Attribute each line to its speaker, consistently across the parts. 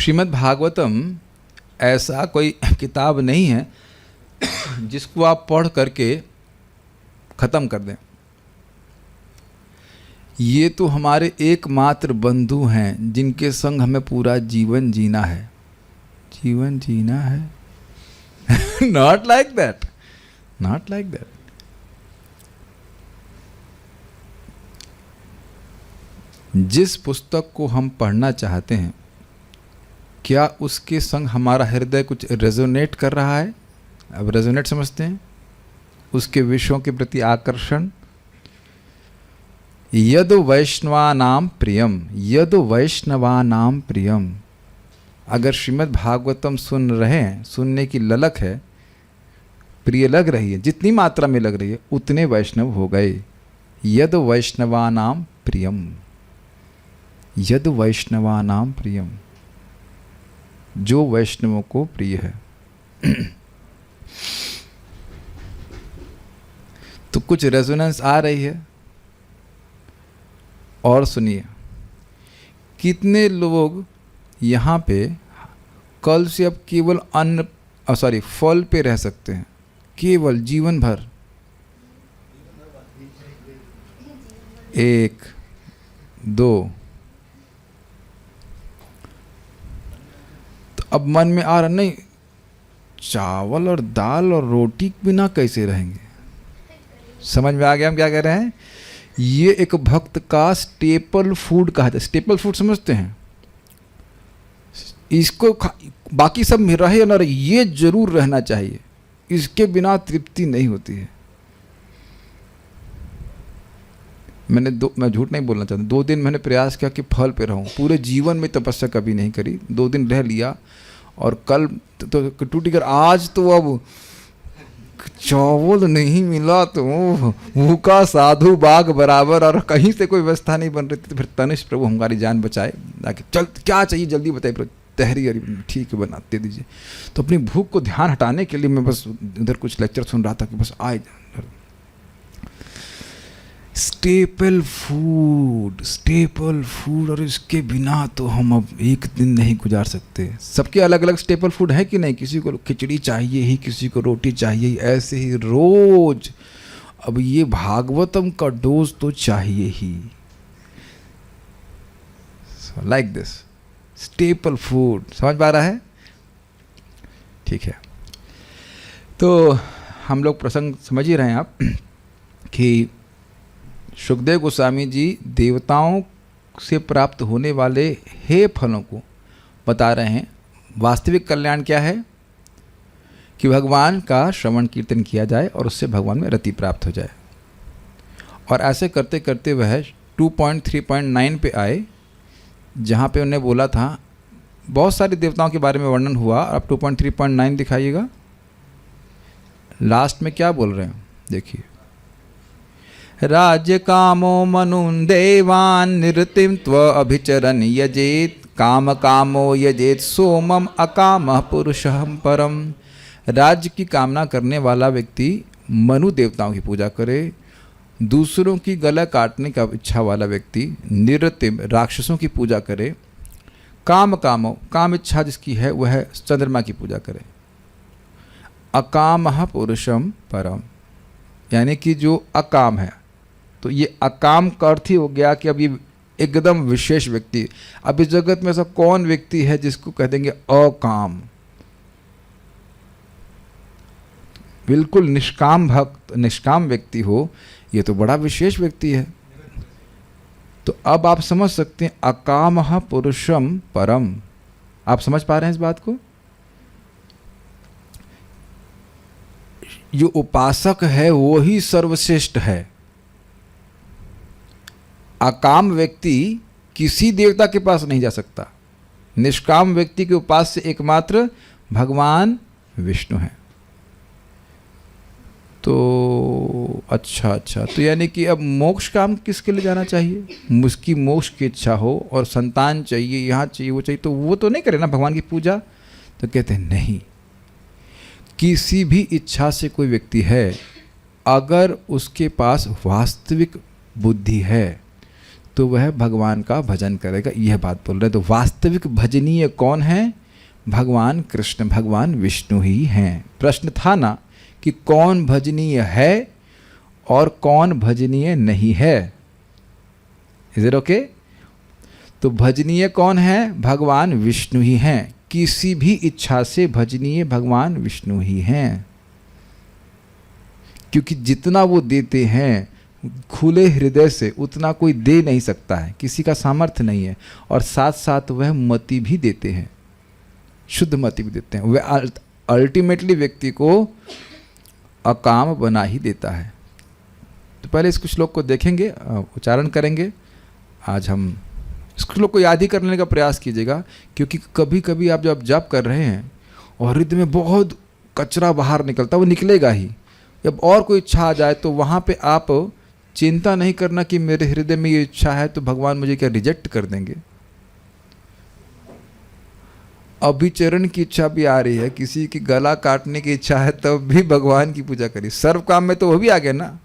Speaker 1: श्रीमद् भागवतम ऐसा कोई किताब नहीं है जिसको आप पढ़ करके ख़त्म कर दें। ये तो हमारे एकमात्र बंधु हैं जिनके संग हमें पूरा जीवन जीना है। जीवन जीना है not like that, not like that. जिस पुस्तक को हम पढ़ना चाहते हैं, क्या उसके संग हमारा हृदय कुछ रेजोनेट कर रहा है? अब रेजोनेट समझते हैं, उसके विषयों के प्रति आकर्षण। यद वैष्णवानाम प्रियम, यद वैष्णवानाम प्रियम। अगर श्रीमद् भागवतम सुन रहे हैं, सुनने की ललक है, प्रिय लग रही है, जितनी मात्रा में लग रही है उतने वैष्णव हो गए। यद वैष्णवानाम प्रियम, यद वैष्णवानाम प्रियम, जो वैष्णवों को प्रिय है। तो कुछ रेजोनेंस आ रही है। और सुनिए, कितने लोग यहाँ पे कल से अब केवल फल पे रह सकते हैं, केवल जीवन भर। 1 2 तो अब मन में आ रहा, नहीं चावल और दाल और रोटी बिना कैसे रहेंगे। समझ में आ गया हम क्या कह रहे हैं? ये एक भक्त का स्टेपल फूड कहा जाता है। स्टेपल फूड समझते हैं? इसको बाकी सब रहे या ना रहे, ये जरूर रहना चाहिए, इसके बिना तृप्ति नहीं होती है। मैं झूठ नहीं बोलना चाहता, 2 दिन मैंने प्रयास किया कि फल पे रहूं। पूरे जीवन में तपस्या कभी नहीं करी, 2 दिन रह लिया और कल तो टूटी कर। आज तो अब चावल नहीं मिला तो भूखा साधु बाघ बराबर, और कहीं से कोई व्यवस्था नहीं बन रही थी। तो फिर तनिष्ठ प्रभु हमारी जान बचाए, जाके चल क्या चाहिए जल्दी बताइए प्रभु। तहरी अरे ठीक है बनाते दीजिए। तो अपनी भूख को ध्यान हटाने के लिए मैं बस इधर कुछ लेक्चर सुन रहा था कि बस आए। स्टेपल फूड, और इसके बिना तो हम अब एक दिन नहीं गुजार सकते। सबके अलग अलग स्टेपल फूड है कि नहीं? किसी को खिचड़ी चाहिए ही, किसी को रोटी चाहिए ही, ऐसे ही रोज। अब ये भागवतम का डोज तो चाहिए ही। Like this staple food. समझ पा रहा है? ठीक है, तो हम लोग प्रसंग समझ ही रहे हैं आप कि सुखदेव गोस्वामी जी देवताओं से प्राप्त होने वाले हे फलों को बता रहे हैं। वास्तविक कल्याण क्या है? कि भगवान का श्रवण कीर्तन किया जाए और उससे भगवान में रति प्राप्त हो जाए। और ऐसे करते करते वह 2.3.9 पे आए, जहाँ पे उन्हें बोला था, बहुत सारे देवताओं के बारे में वर्णन हुआ। अब 2.3.9 दिखाइएगा। लास्ट में क्या बोल रहे हैं देखिए। राज्य कामो मनुन देवान निरतिम त्व अभिचरन यजेत, काम कामो यजेत सोमम अकामः पुरुषः परम। राज्य की कामना करने वाला व्यक्ति मनु देवताओं की पूजा करे। दूसरों की गला काटने का इच्छा वाला व्यक्ति निरतिम राक्षसों की पूजा करे। काम कामो, काम इच्छा जिसकी है वह चंद्रमा की पूजा करे। अकामः पुरुषम परम, यानी कि जो अकाम है। तो ये अकाम का अर्थ ही हो गया कि अब ये एकदम विशेष व्यक्ति। अब इस जगत में ऐसा कौन व्यक्ति है जिसको कह देंगे अकाम? बिल्कुल निष्काम भक्त, निष्काम व्यक्ति हो, ये तो बड़ा विशेष व्यक्ति है। तो अब आप समझ सकते हैं अकामः पुरुषम परम। आप समझ पा रहे हैं इस बात को? जो उपासक है वो ही सर्वश्रेष्ठ है। अकाम व्यक्ति किसी देवता के पास नहीं जा सकता। निष्काम व्यक्ति के उपास्य एकमात्र भगवान विष्णु हैं। तो अच्छा, तो यानी कि अब मोक्ष काम किसके लिए जाना चाहिए? उसकी मोक्ष की इच्छा हो और संतान चाहिए, यहाँ चाहिए, वो चाहिए, तो वो तो नहीं करे ना भगवान की पूजा। तो कहते हैं नहीं, किसी भी इच्छा से कोई व्यक्ति है, अगर उसके पास वास्तविक बुद्धि है तो वह भगवान का भजन करेगा। यह बात बोल रहे। तो वास्तविक भजनीय कौन है? भगवान कृष्ण, भगवान विष्णु ही हैं। प्रश्न था ना कि कौन भजनीय है और कौन भजनीय नहीं है। Is it okay? तो भजनीय कौन है? भगवान विष्णु ही हैं। किसी भी इच्छा से भजनीय भगवान विष्णु ही हैं, क्योंकि जितना वो देते हैं खुले हृदय से उतना कोई दे नहीं सकता है, किसी का सामर्थ्य नहीं है। और साथ साथ वह मति भी देते हैं, शुद्ध मति भी देते हैं। वह अल्टीमेटली व्यक्ति को अकाम बना ही देता है। तो पहले इस श्लोक को देखेंगे, उच्चारण करेंगे। आज हम इस श्लोक को याद ही करने का प्रयास कीजिएगा, क्योंकि कभी कभी आप जब जप कर रहे हैं और हृदय में बहुत कचरा बाहर निकलता, वो निकलेगा ही। जब और कोई इच्छा आ जाए तो वहाँ पे आप चिंता नहीं करना कि मेरे हृदय में ये इच्छा है तो भगवान मुझे क्या रिजेक्ट कर देंगे। अभिचरण की इच्छा भी आ रही है, किसी की गला काटने की इच्छा है, तब भी भगवान की पूजा करिए। सर्व काम में तो वो भी आ गया ना।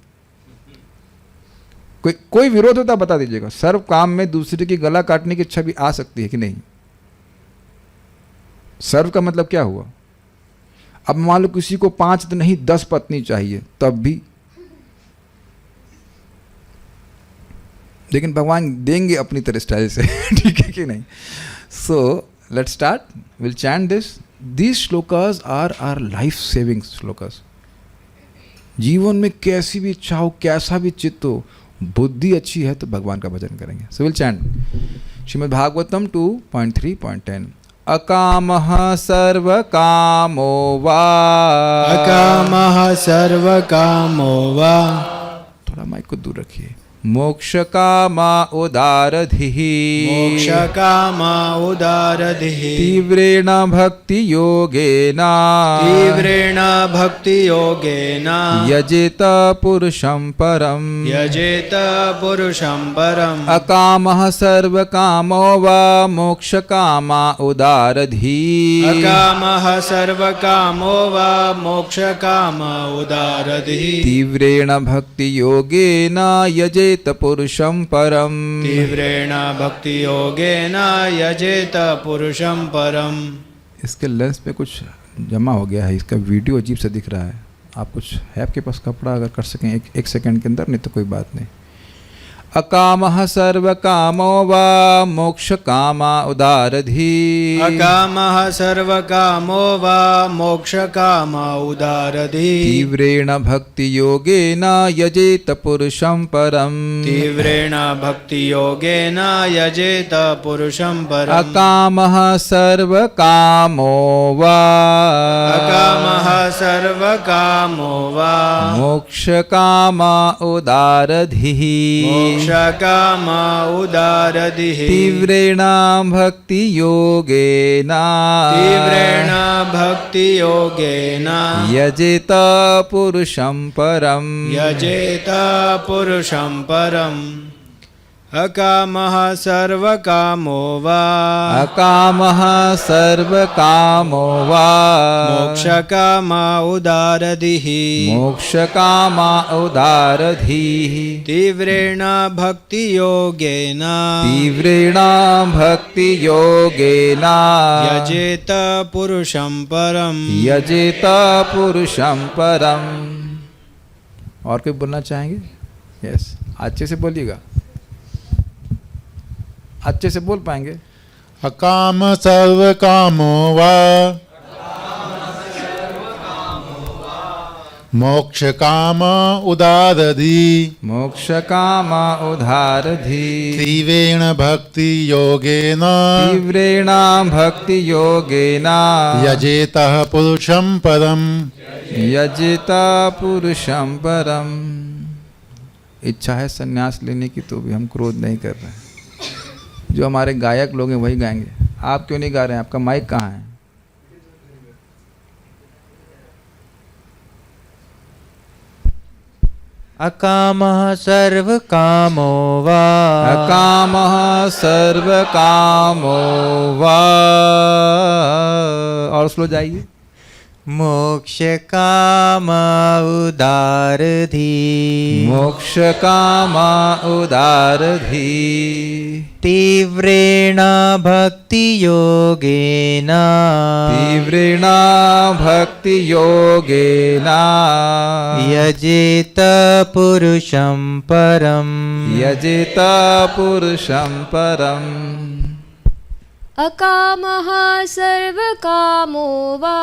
Speaker 1: कोई विरोध होता बता दीजिएगा। सर्व काम में दूसरे की गला काटने की इच्छा भी आ सकती है कि नहीं? सर्व का मतलब क्या हुआ? अब मान लो किसी को 5 नहीं 10 पत्नी चाहिए, तब भी, लेकिन भगवान देंगे अपनी तरह स्टाइल से। ठीक है कि नहीं? So let's start, will chant this. These shlokas are our life saving shlokas. जीवन में कैसी भी इच्छा हो, कैसा भी चित्त हो, बुद्धि अच्छी है तो भगवान का भजन करेंगे। So will chant Shrimad Bhagavatam 2.3.10। अकामः सर्वकामो वा,
Speaker 2: अकामः सर्वकामो वा,
Speaker 1: थोड़ा माइक को दूर रखिए। मोक्ष कामा उदारधिः,
Speaker 2: मोक्ष कामा उदारधिः,
Speaker 1: तीव्रेण भक्ति योगेन,
Speaker 2: तीव्रेण भक्ति योगेन,
Speaker 1: यजेत पुरुषं परम,
Speaker 2: यजेत पुरुषं परम।
Speaker 1: अकामः सर्वकामो वा मोक्ष कामा उदारधिः,
Speaker 2: अकामः सर्वकामो वा मोक्ष कामा उदारधिः,
Speaker 1: तीव्रेण भक्ति योगेन यजेत पुरुषं परम,
Speaker 2: तीव्रेण भक्ति योगेन यजेत पुरुषं परम।
Speaker 1: इसके लेंस पे कुछ जमा हो गया है, इसका वीडियो अजीब से दिख रहा है। आप कुछ है आपके पास कपड़ा अगर कर सकें एक सेकंड के अंदर, नहीं तो कोई बात नहीं। अकामः सर्वकामो वा मोक्ष कामा उदारधिः,
Speaker 2: अकामः सर्वकामो वा मोक्ष कामा उदारधिः,
Speaker 1: तीव्रेण भक्ति योगेन यजेत पुरुषं परम,
Speaker 2: तीव्रेण भक्ति योगेन यजेत पुरुषं परम।
Speaker 1: अकामः सर्वकामो वा,
Speaker 2: अकामः सर्वकामो वा
Speaker 1: मोक्ष कामा उदारधिः,
Speaker 2: मोक्ष कामा उदारधिः,
Speaker 1: तीव्रेण भक्ति योगेन,
Speaker 2: तीव्रेण भक्ति योगेन
Speaker 1: यजेत पुरुषं परम,
Speaker 2: यजेत पुरुषं परम। अकामः सर्वकामो वा,
Speaker 1: अकामः सर्वकामो वा,
Speaker 2: मोक्ष कामा उदारधिः,
Speaker 1: मोक्ष कामा उदारधिः,
Speaker 2: तीव्रेण भक्ति योगेन,
Speaker 1: तीव्रेण भक्ति योगेन
Speaker 2: यजेत पुरुषं परम,
Speaker 1: यजेत पुरुषं परम। और कोई बोलना चाहेंगे? यस, अच्छे से बोलिएगा, अच्छे से बोल पाएंगे।
Speaker 3: अकाम सर्वकामो वा, मोक्ष काम उदारधि,
Speaker 1: मोक्ष काम उदारधि,
Speaker 3: तीव्रेण भक्ति योगेन,
Speaker 1: तीव्रेण भक्ति योगेन
Speaker 3: यजेतः पुरुषं परम,
Speaker 1: यजेत पुरुषं परम। इच्छा है संन्यास लेने की तो भी हम क्रोध नहीं कर रहे हैं। जो हमारे गायक लोग हैं वही गाएंगे। आप क्यों नहीं गा रहे हैं? आपका माइक कहाँ है?
Speaker 4: अकामः सर्वकामो वा,
Speaker 1: अकामः सर्वकामो वा। और स्लो जाइए।
Speaker 4: मोक्ष काम उदारधी
Speaker 1: मोक्ष काम उदारधी
Speaker 4: तीव्रेण भक्ति योगेन
Speaker 1: तीव्रेण भक्ति योगेन
Speaker 4: यजेत पुरुषं परम्
Speaker 1: यजेत पुरुषं परम्
Speaker 5: अकामः सर्वकामो वा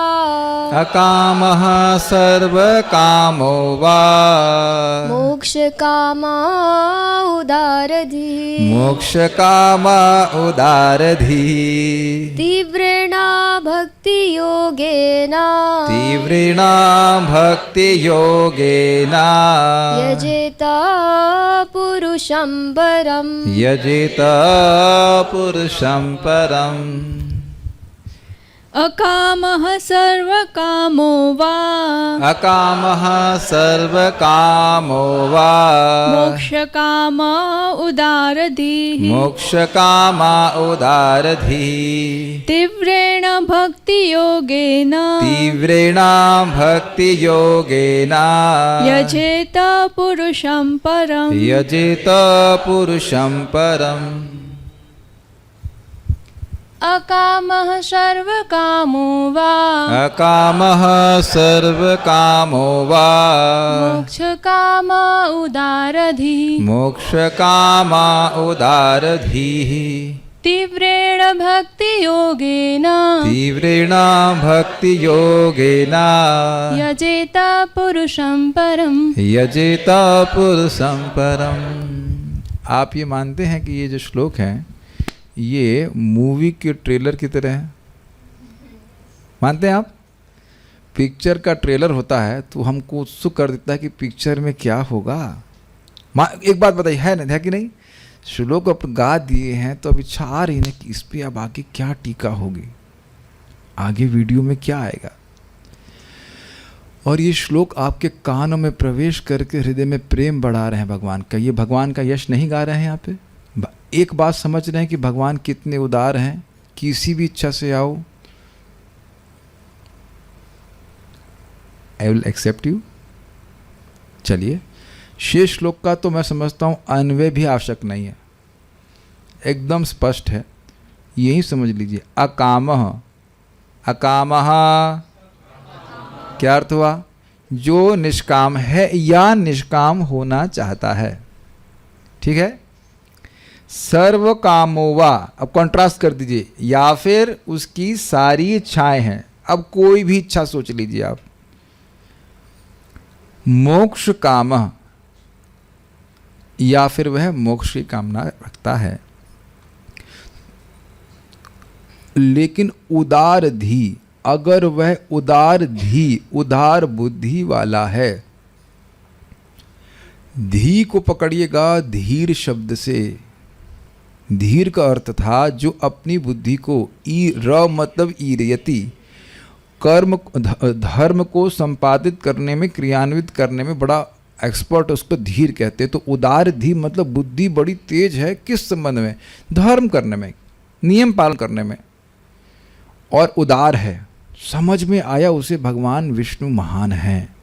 Speaker 1: अकामः सर्वकामो वा
Speaker 5: मोक्षकामा उदारधिः
Speaker 1: मोक्षकाम उदारधी
Speaker 5: तीव्रेण भक्तियोगेन
Speaker 1: तीव्रेण भक्तियोगेन
Speaker 5: यजेत पुरुषं परम्
Speaker 1: यजेत पुरुषं परम्
Speaker 6: अकामः सर्वकामो वा
Speaker 1: अकामः सर्वकामो वा
Speaker 6: मोक्षकाम उदारधिः
Speaker 1: मोक्षकाम उदारधी
Speaker 6: तीव्रेण भक्तियोगेन
Speaker 1: तीव्रेण भक्तियोगेन
Speaker 6: यजेत पुरुषं परम्
Speaker 1: यजेत पुरुषं परम्
Speaker 5: अकामः सर्वकामो वा
Speaker 1: अकामः सर्वकामो वा
Speaker 5: मोक्षकाम उदारधिः
Speaker 1: मोक्षकाम उदारधीः
Speaker 5: तीव्रेण भक्तियोगेन
Speaker 1: तीव्रेण भक्तियोगेन
Speaker 5: यजेत पुरुषं परम्
Speaker 1: यजेत पुरुषं परम्। आप ये मानते हैं कि ये जो श्लोक हैं ये मूवी के ट्रेलर की तरह है? मानते हैं आप? पिक्चर का ट्रेलर होता है तो हमको उत्सुक कर देता है कि पिक्चर में क्या होगा। एक बात बताइए, है कि नहीं? श्लोक अब गा दिए हैं तो अब इच्छा आ रही है कि इस पे अब आगे क्या टीका होगी, आगे वीडियो में क्या आएगा। और ये श्लोक आपके कानों में प्रवेश करके हृदय में प्रेम बढ़ा रहे हैं भगवान का। ये भगवान का यश नहीं गा रहे हैं यहाँ पे। एक बात समझ रहे हैं कि भगवान कितने उदार हैं, किसी भी इच्छा से आओ, आई विल एक्सेप्ट यू। चलिए, शेष श्लोक का तो मैं समझता हूँ अन्वय भी आवश्यक नहीं है, एकदम स्पष्ट है, यही समझ लीजिए। अकामः, अकामः क्या अर्थ हुआ? जो निष्काम है या निष्काम होना चाहता है। ठीक है। सर्व कामो वा, अब कॉन्ट्रास्ट कर दीजिए, या फिर उसकी सारी इच्छाएं हैं। अब कोई भी इच्छा सोच लीजिए आप। मोक्ष काम, या फिर वह मोक्ष की कामना रखता है लेकिन उदार धी, अगर वह उदार धी, उदार बुद्धि वाला है। धी को पकड़िएगा धीर शब्द से। धीर का अर्थ था जो अपनी बुद्धि को मतलब ईरयति, कर्म धर्म को संपादित करने में, क्रियान्वित करने में बड़ा एक्सपर्ट, उसको धीर कहते हैं। तो उदार धी मतलब बुद्धि बड़ी तेज है, किस संबंध में? धर्म करने में, नियम पालन करने में, और उदार है। समझ में आया उसे भगवान विष्णु महान हैं,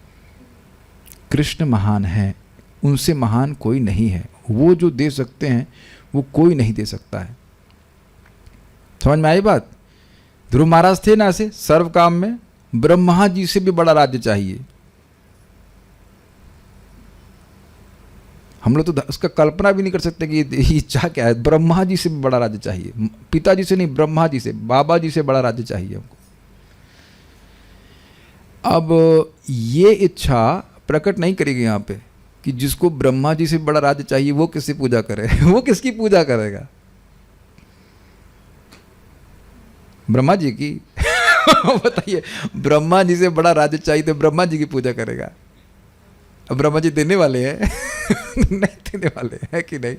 Speaker 1: कृष्ण महान हैं, उनसे महान कोई नहीं है। वो जो दे सकते हैं वो कोई नहीं दे सकता है। समझ में आई बात? ध्रुव महाराज थे ना ऐसे सर्व काम में, ब्रह्मा जी से भी बड़ा राज्य चाहिए। हम लोग तो उसका कल्पना भी नहीं कर सकते कि ये इच्छा क्या है। ब्रह्मा जी से भी बड़ा राज्य चाहिए, पिताजी से नहीं, ब्रह्मा जी से, बाबा जी से बड़ा राज्य चाहिए हमको। अब ये इच्छा प्रकट नहीं करेगी यहाँ पे कि जिसको ब्रह्मा जी से बड़ा राज्य चाहिए वो किसकी पूजा करे? वो किसकी पूजा करेगा? ब्रह्मा जी की। बताइए, ब्रह्मा जी से बड़ा राज्य चाहिए तो ब्रह्मा जी की पूजा करेगा। अब ब्रह्मा जी देने वाले हैं? नहीं देने वाले हैं कि नहीं?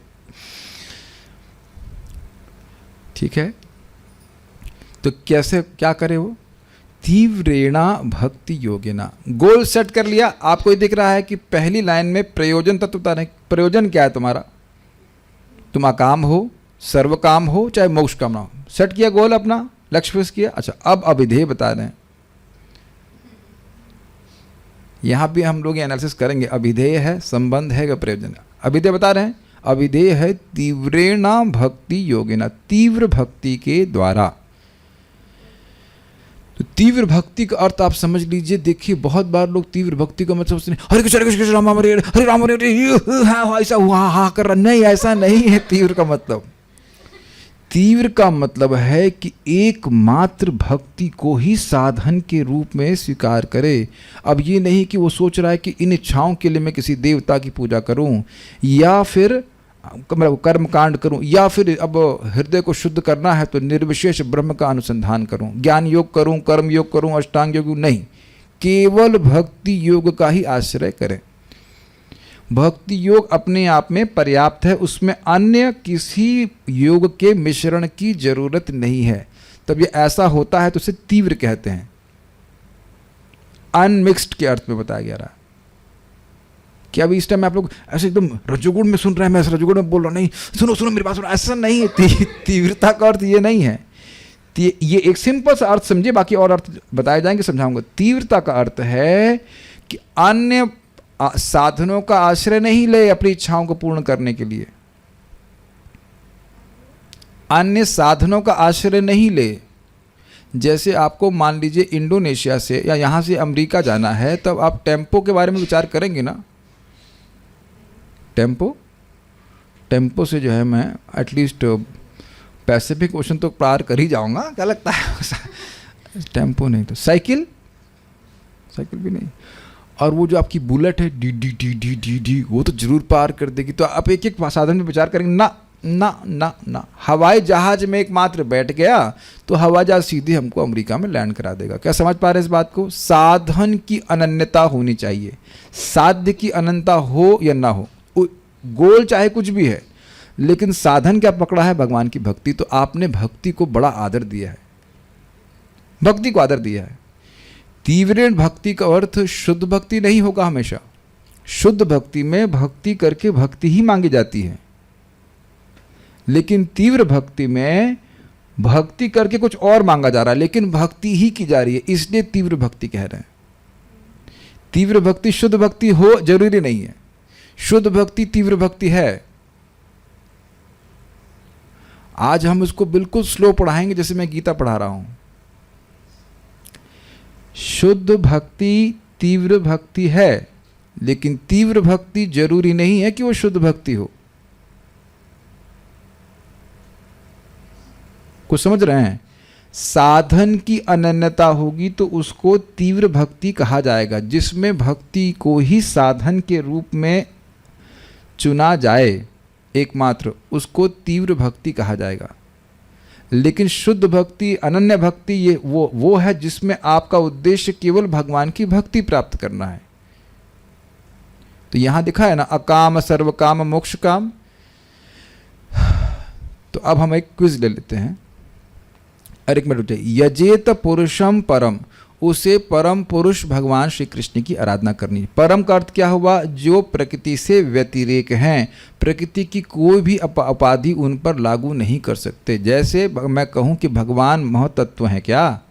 Speaker 1: ठीक है। तो कैसे, क्या करे वो? तीव्रेणा भक्ति योगिना। गोल सेट कर लिया। आपको ये दिख रहा है कि पहली लाइन में प्रयोजन तत्व बता रहे। प्रयोजन क्या है तुम्हारा? तुम अकाम हो, सर्व काम हो, चाहे मोक्ष कामना हो। सेट किया गोल, अपना लक्ष्य फिक्स किया। अच्छा, अब अभिधेय बता रहे हैं। यहाँ भी हम लोग एनालिसिस करेंगे। अभिधेय है, संबंध है या प्रयोजन है। अभिधेय बता रहे हैं, अभिधेय है तीव्रेणा भक्ति योगिना, तीव्र भक्ति के द्वारा। तो तीव्र भक्ति का अर्थ आप समझ लीजिए। देखिए बहुत बार लोग तीव्र भक्ति का मतलब सोचते हैं हरे कृष्ण राम हरे राम हरे, ऐसा हुआ हाँ कर रहा। नहीं, ऐसा नहीं है तीव्र का मतलब। तीव्र का मतलब है कि एकमात्र भक्ति को ही साधन के रूप में स्वीकार करे। अब ये नहीं कि वो सोच रहा है कि इन इच्छाओं के लिए मैं किसी देवता की पूजा करूं, या फिर कर्म कांड करूं, या फिर अब हृदय को शुद्ध करना है तो निर्विशेष ब्रह्म का अनुसंधान करूं, ज्ञान योग करूं, कर्म योग करूं, अष्टांग योग नहीं, केवल भक्ति योग का ही आश्रय करें। भक्ति योग अपने आप में पर्याप्त है, उसमें अन्य किसी योग के मिश्रण की जरूरत नहीं है। तब ये ऐसा होता है तो उसे तीव्र कहते हैं। अनमिक्स्ड के अर्थ में बताया गया रहा कि अभी इस टाइम आप लोग ऐसे एकदम रजोगुण में सुन रहे हैं, मैं रजोगुण में बोल रहा हूं, नहीं सुनो सुनो मेरी बात सुनो, ऐसा नहीं है। तीव्रता का अर्थ ये नहीं है। ये एक सिंपल सा अर्थ समझिए, बाकी और अर्थ बताए जाएंगे, समझाऊंगा। तीव्रता का अर्थ है कि अन्य साधनों का आश्रय नहीं ले अपनी इच्छाओं को पूर्ण करने के लिए, अन्य साधनों का आश्रय नहीं ले। जैसे आपको मान लीजिए इंडोनेशिया से या यहां से अमेरिका जाना है, तब आप टेम्पो के बारे में विचार करेंगे ना। टेम्पो से जो है मैं एटलीस्ट पैसिफिक ओशन तो पार कर ही जाऊंगा, क्या लगता है। टेम्पो नहीं तो साइकिल भी नहीं। और वो जो आपकी बुलेट है D D D D D D, वो तो जरूर पार कर देगी। तो आप एक एक साधन में विचार करेंगे, ना ना ना ना। हवाई जहाज में एकमात्र बैठ गया तो हवाई जहाज सीधे हमको अमेरिका में लैंड करा देगा। क्या समझ पा रहे हैं इस बात को? साधन की अनन्यता होनी चाहिए। साध्य की अनंतता हो या ना हो, गोल चाहे कुछ भी है, लेकिन साधन क्या पकड़ा है? भगवान की भक्ति। तो आपने भक्ति को बड़ा आदर दिया है, भक्ति को आदर दिया है। तीव्र भक्ति का अर्थ शुद्ध भक्ति नहीं होगा हमेशा। शुद्ध भक्ति में भक्ति करके भक्ति ही मांगी जाती है, लेकिन तीव्र भक्ति में भक्ति करके कुछ और मांगा जा रहा है, लेकिन भक्ति ही की जा रही है, इसलिए तीव्र भक्ति कह रहे हैं। तीव्र भक्ति शुद्ध भक्ति हो जरूरी नहीं है, शुद्ध भक्ति तीव्र भक्ति है। आज हम इसको बिल्कुल स्लो पढ़ाएंगे, जैसे मैं गीता पढ़ा रहा हूं। शुद्ध भक्ति तीव्र भक्ति है, लेकिन तीव्र भक्ति जरूरी नहीं है कि वो शुद्ध भक्ति हो। कुछ समझ रहे हैं? साधन की अनन्यता होगी तो उसको तीव्र भक्ति कहा जाएगा। जिसमें भक्ति को ही साधन के रूप में चुना जाए एकमात्र, उसको तीव्र भक्ति कहा जाएगा। लेकिन शुद्ध भक्ति, अनन्य भक्ति, ये वो है जिसमें आपका उद्देश्य केवल भगवान की भक्ति प्राप्त करना है। तो यहां दिखा है ना, अकाम सर्व काम मोक्ष काम। तो अब हम एक क्विज ले लेते हैं। अरे एक मिनट, यजेत पुरुषम परम, उसे परम पुरुष भगवान श्री कृष्ण की आराधना करनी। परम का अर्थ क्या हुआ? जो प्रकृति से व्यतिरेक हैं, प्रकृति की कोई भी उपाधि उन पर लागू नहीं कर सकते। जैसे मैं कहूं कि भगवान महतत्व हैं, क्या?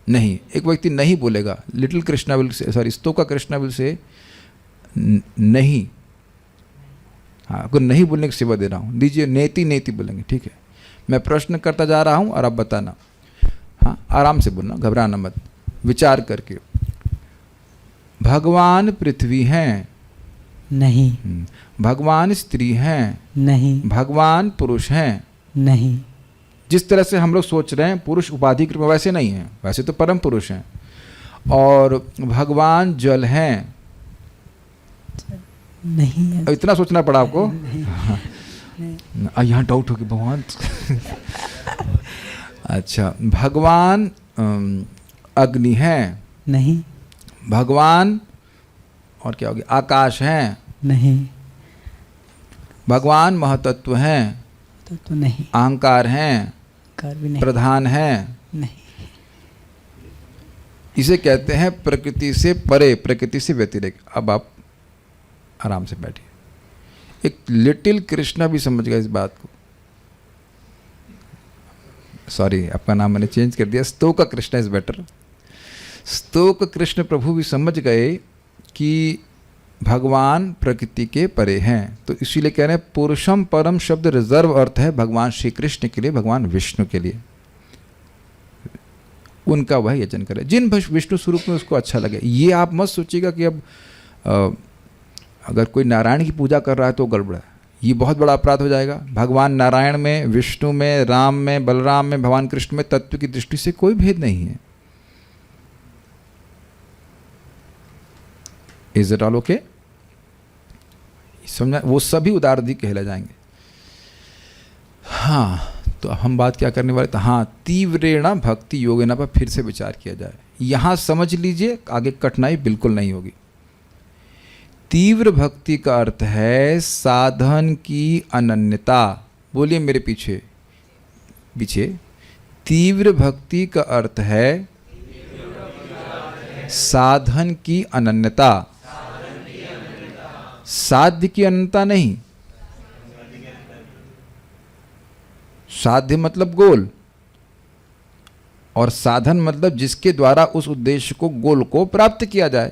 Speaker 1: नहीं, एक व्यक्ति नहीं बोलेगा। Little Krishna will say, sorry, Stoka Krishna will say नहीं। हाँ, अगर नहीं बोलने की सेवा दे रहा हूँ, दीजिए नेति नेति बोलेंगे, ठीक है। मैं प्रश्न करता जा रहा हूँ और आप बताना। हाँ, आराम से बोलना, घबराना मत, विचार करके। भगवान पृथ्वी हैं?
Speaker 4: नहीं।
Speaker 1: भगवान स्त्री हैं?
Speaker 4: नहीं।
Speaker 1: भगवान पुरुष हैं?
Speaker 4: नहीं।
Speaker 1: जिस तरह से हम लोग सोच रहे हैं पुरुष उपाधि के, वैसे नहीं है, वैसे तो परम पुरुष हैं। और भगवान जल हैं?
Speaker 4: नहीं।
Speaker 1: इतना सोचना पड़ा आपको? यहाँ डाउट होगी भगवान। अच्छा, भगवान अग्नि है?
Speaker 4: नहीं।
Speaker 1: भगवान और क्या होगी? आकाश हैं?
Speaker 4: नहीं।
Speaker 1: भगवान महतत्व हैं?
Speaker 4: तो नहीं।
Speaker 1: अहंकार हैं?
Speaker 4: भी नहीं।
Speaker 1: प्रधान हैं?
Speaker 4: नहीं।
Speaker 1: इसे कहते हैं प्रकृति से परे, प्रकृति से व्यतिरेक। अब आप आराम से बैठिए। एक लिटिल कृष्णा भी समझ गया इस बात को। सॉरी, आपका नाम मैंने चेंज कर दिया, स्तोक कृष्णा इज बेटर। स्तोक कृष्ण प्रभु भी समझ गए कि भगवान प्रकृति के परे हैं, तो इसीलिए कह रहे हैं पुरुषम परम शब्द रिजर्व अर्थ है भगवान श्री कृष्ण के लिए, भगवान विष्णु के लिए। उनका वह यजन करे जिन विष्णु स्वरूप में उसको अच्छा लगे। ये आप मत सोचिएगा कि अब अगर कोई नारायण की पूजा कर रहा है तो गड़बड़ है, ये बहुत बड़ा अपराध हो जाएगा। भगवान नारायण में, विष्णु में, राम में, बलराम में, भगवान कृष्ण में तत्व की दृष्टि से कोई भेद नहीं है। Is it all okay? समझा? वो सभी उदारधी कहला जाएंगे। हाँ, तो अब हम बात क्या करने वाले थे? हाँ, तीव्रेण भक्ति योगेन पर फिर से विचार किया जाए। यहाँ समझ लीजिए, आगे कठिनाई बिल्कुल नहीं होगी। तीव्र भक्ति का अर्थ है साधन की अनन्यता। बोलिए मेरे पीछे पीछे। तीव्र भक्ति का अर्थ है साधन की अनन्यता, साध्य की अनन्यता नहीं। साध्य मतलब गोल, और साधन मतलब जिसके द्वारा उस उद्देश्य को, गोल को प्राप्त किया जाए।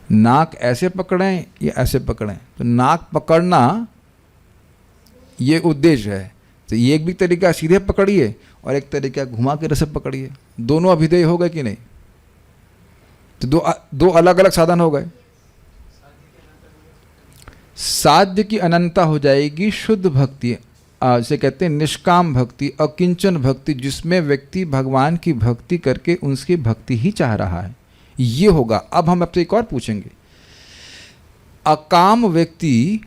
Speaker 1: नाक ऐसे पकड़ें या ऐसे पकड़ें, तो नाक पकड़ना ये उद्देश्य है। तो ये एक भी तरीका सीधे पकड़िए और एक तरीका घुमा के रसे पकड़िए, दोनों अभिधेय हो गए कि नहीं? तो दो अलग अलग साधन हो गए। साध्य की अनंतता हो जाएगी शुद्ध भक्ति, जिसे कहते हैं निष्काम भक्ति, अकिंचन भक्ति, जिसमें व्यक्ति भगवान की भक्ति करके उनकी भक्ति ही चाह रहा है, ये होगा। अब हम आपसे एक और पूछेंगे, अकाम व्यक्ति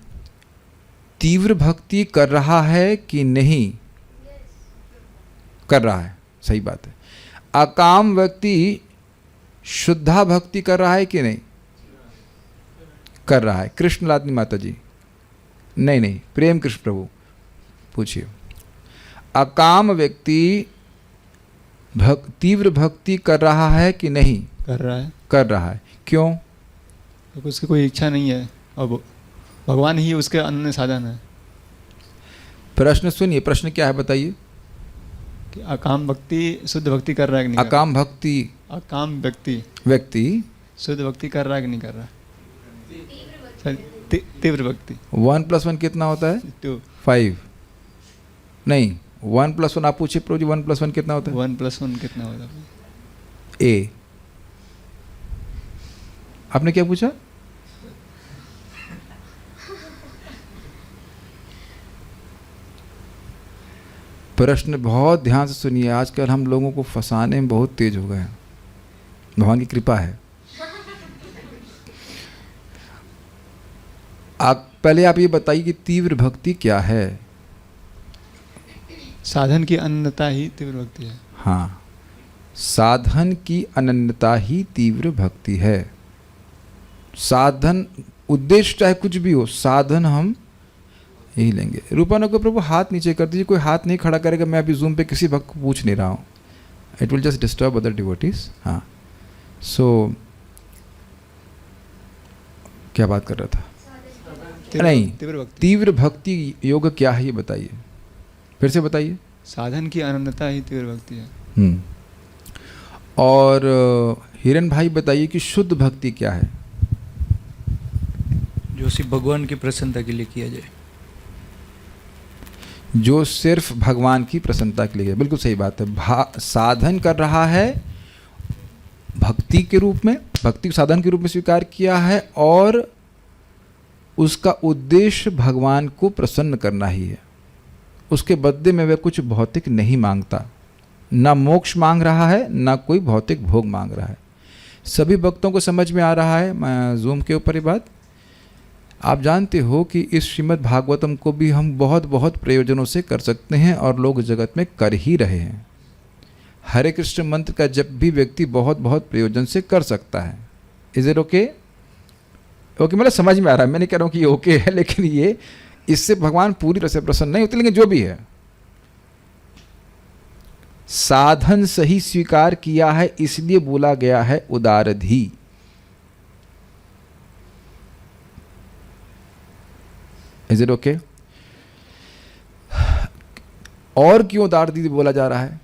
Speaker 1: तीव्र भक्ति कर रहा है कि नहीं? कर रहा है, सही बात है। अकाम व्यक्ति शुद्धा भक्ति कर रहा है कि नहीं? कर रहा है। कृष्ण लादनी माता जी, नहीं, प्रेम कृष्ण प्रभु, पूछिए। अकाम व्यक्ति तीव्र भक्ति कर रहा है कि नहीं?
Speaker 7: कर रहा है।
Speaker 1: कर रहा है। क्यों?
Speaker 7: क्योंकि उसकी कोई इच्छा नहीं है, अब भगवान ही उसके अन्य साधन है।
Speaker 1: प्रश्न सुनिए, प्रश्न क्या है बताइए?
Speaker 7: कि अकाम भक्ति शुद्ध भक्ति कर रहा है कि नहीं?
Speaker 1: अकाम भक्ति,
Speaker 7: अकाम
Speaker 1: व्यक्ति
Speaker 7: शुद्ध भक्ति कर रहा है कि नहीं कर रहा? तीव्र भक्ति। 1
Speaker 1: + 1 कितना होता है?
Speaker 7: 2।
Speaker 1: 5 नहीं, 1 + 1 आप पूछिए प्रभु जी, 1 + 1 कितना होता है?
Speaker 7: 1 + 1 कितना होता है?
Speaker 1: ए। आपने क्या पूछा? प्रश्न बहुत ध्यान से सुनिए। आजकल हम लोगों को फंसाने में बहुत तेज हो गए हैं, भगवान की कृपा है। पहले आप ये बताइए कि तीव्र भक्ति क्या है?
Speaker 7: साधन की अनन्यता ही तीव्र भक्ति है।
Speaker 1: हाँ, साधन की अनन्यता ही तीव्र भक्ति है। साधन, उद्देश्य चाहे कुछ भी हो, साधन हम यही लेंगे। रूपानो को प्रभु हाथ नीचे कर दीजिए, कोई हाथ नहीं खड़ा करेगा। मैं अभी जूम पे किसी भक्त को पूछ नहीं रहा हूँ, it will just disturb other devotees. हाँ, सो क्या बात कर रहा था? नहीं, तीव्र भक्ति योग क्या है ये बताइए, फिर से बताइए।
Speaker 7: साधन की अनन्यता ही तीव्र भक्ति है।
Speaker 1: और हिरन भाई बताइए कि शुद्ध भक्ति क्या है?
Speaker 8: जो सिर्फ भगवान की प्रसन्नता के लिए किया जाए।
Speaker 1: जो सिर्फ भगवान की प्रसन्नता के लिए, बिल्कुल सही बात है। साधन कर रहा है भक्ति के रूप में, भक्ति को साधन के रूप में स्वीकार किया है, और उसका उद्देश्य भगवान को प्रसन्न करना ही है। उसके बदले में वह कुछ भौतिक नहीं मांगता, ना मोक्ष मांग रहा है, ना कोई भौतिक भोग मांग रहा है। सभी भक्तों को समझ में आ रहा है मैं जूम के ऊपर ये बात? आप जानते हो कि इस श्रीमद् भागवतम को भी हम बहुत बहुत प्रयोजनों से कर सकते हैं, और लोग जगत में कर ही रहे हैं। हरे कृष्ण मंत्र का जब भी व्यक्ति बहुत बहुत प्रयोजन से कर सकता है। Is it okay? ओके, मतलब समझ में आ रहा है, मैं नहीं कह रहा हूँ कि ये ओके है, लेकिन ये इससे भगवान पूरी तरह से प्रसन्न नहीं होते। लेकिन जो भी है, साधन सही स्वीकार किया है, इसलिए बोला गया है उदारधी। Is it okay? और क्यों उदारधी बोला जा रहा है?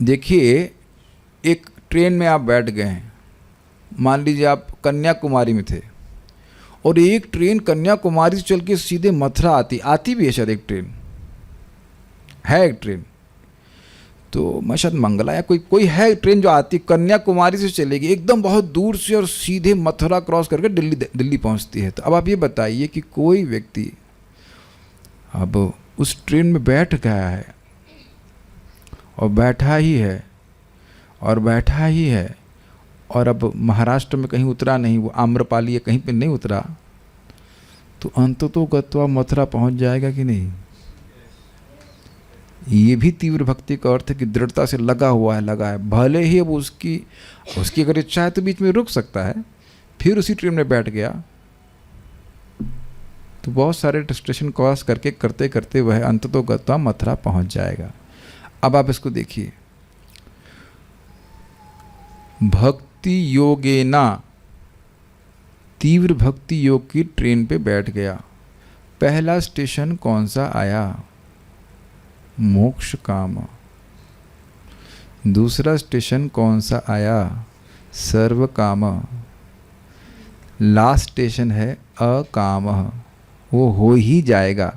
Speaker 1: देखिए, एक ट्रेन में आप बैठ गए हैं, मान लीजिए आप कन्याकुमारी में थे और एक ट्रेन कन्याकुमारी से चल के सीधे मथुरा आती भी है शायद, एक ट्रेन है, एक ट्रेन तो मैं शायद मंगला या कोई है ट्रेन जो आती कन्याकुमारी से चलेगी एकदम बहुत दूर से और सीधे मथुरा क्रॉस करके दिल्ली पहुंचती है। तो अब आप ये बताइए कि कोई व्यक्ति अब उस ट्रेन में बैठ गया है और बैठा ही है और अब महाराष्ट्र में कहीं उतरा नहीं, वो आम्रपाली या कहीं पे नहीं उतरा, तो अंततोगत्वा मथुरा पहुंच जाएगा कि नहीं? ये भी तीव्र भक्ति का अर्थ है कि दृढ़ता से लगा है, भले ही अब उसकी अगर इच्छा है तो बीच में रुक सकता है, फिर उसी ट्रेन में बैठ गया तो बहुत सारे स्टेशन क्रॉस करके करते करते वह अंततोगत्वा मथुरा पहुंच जाएगा। अब आप इसको देखिए, भक्ति योगेना, तीव्र भक्ति योग की ट्रेन पे बैठ गया, पहला स्टेशन कौन सा आया? मोक्ष काम। दूसरा स्टेशन कौन सा आया? सर्व काम। लास्ट स्टेशन है अकाम, वो हो ही जाएगा।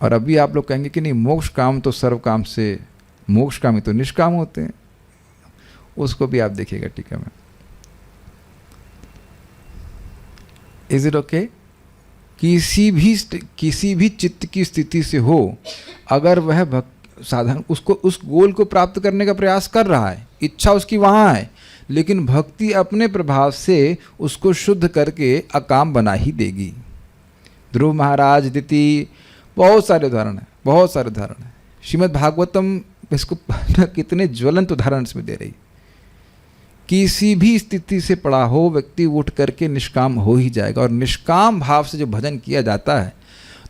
Speaker 1: और अभी आप लोग कहेंगे कि नहीं, मोक्ष काम तो सर्व काम से, मोक्ष काम ही तो निष्काम होते हैं, उसको भी आप देखिएगा टीका में। Is it okay? किसी भी चित्त की स्थिति से हो, अगर वह साधन उसको उस गोल को प्राप्त करने का प्रयास कर रहा है, इच्छा उसकी वहाँ है, लेकिन भक्ति अपने प्रभाव से उसको शुद्ध करके अकाम बना ही देगी। ध्रुव महाराज, दिति, बहुत सारे उदाहरण हैं। श्रीमद् भागवतम इसको कितने ज्वलंत उदाहरण इसमें दे रही। किसी भी स्थिति से पड़ा हो व्यक्ति उठ करके निष्काम हो ही जाएगा, और निष्काम भाव से जो भजन किया जाता है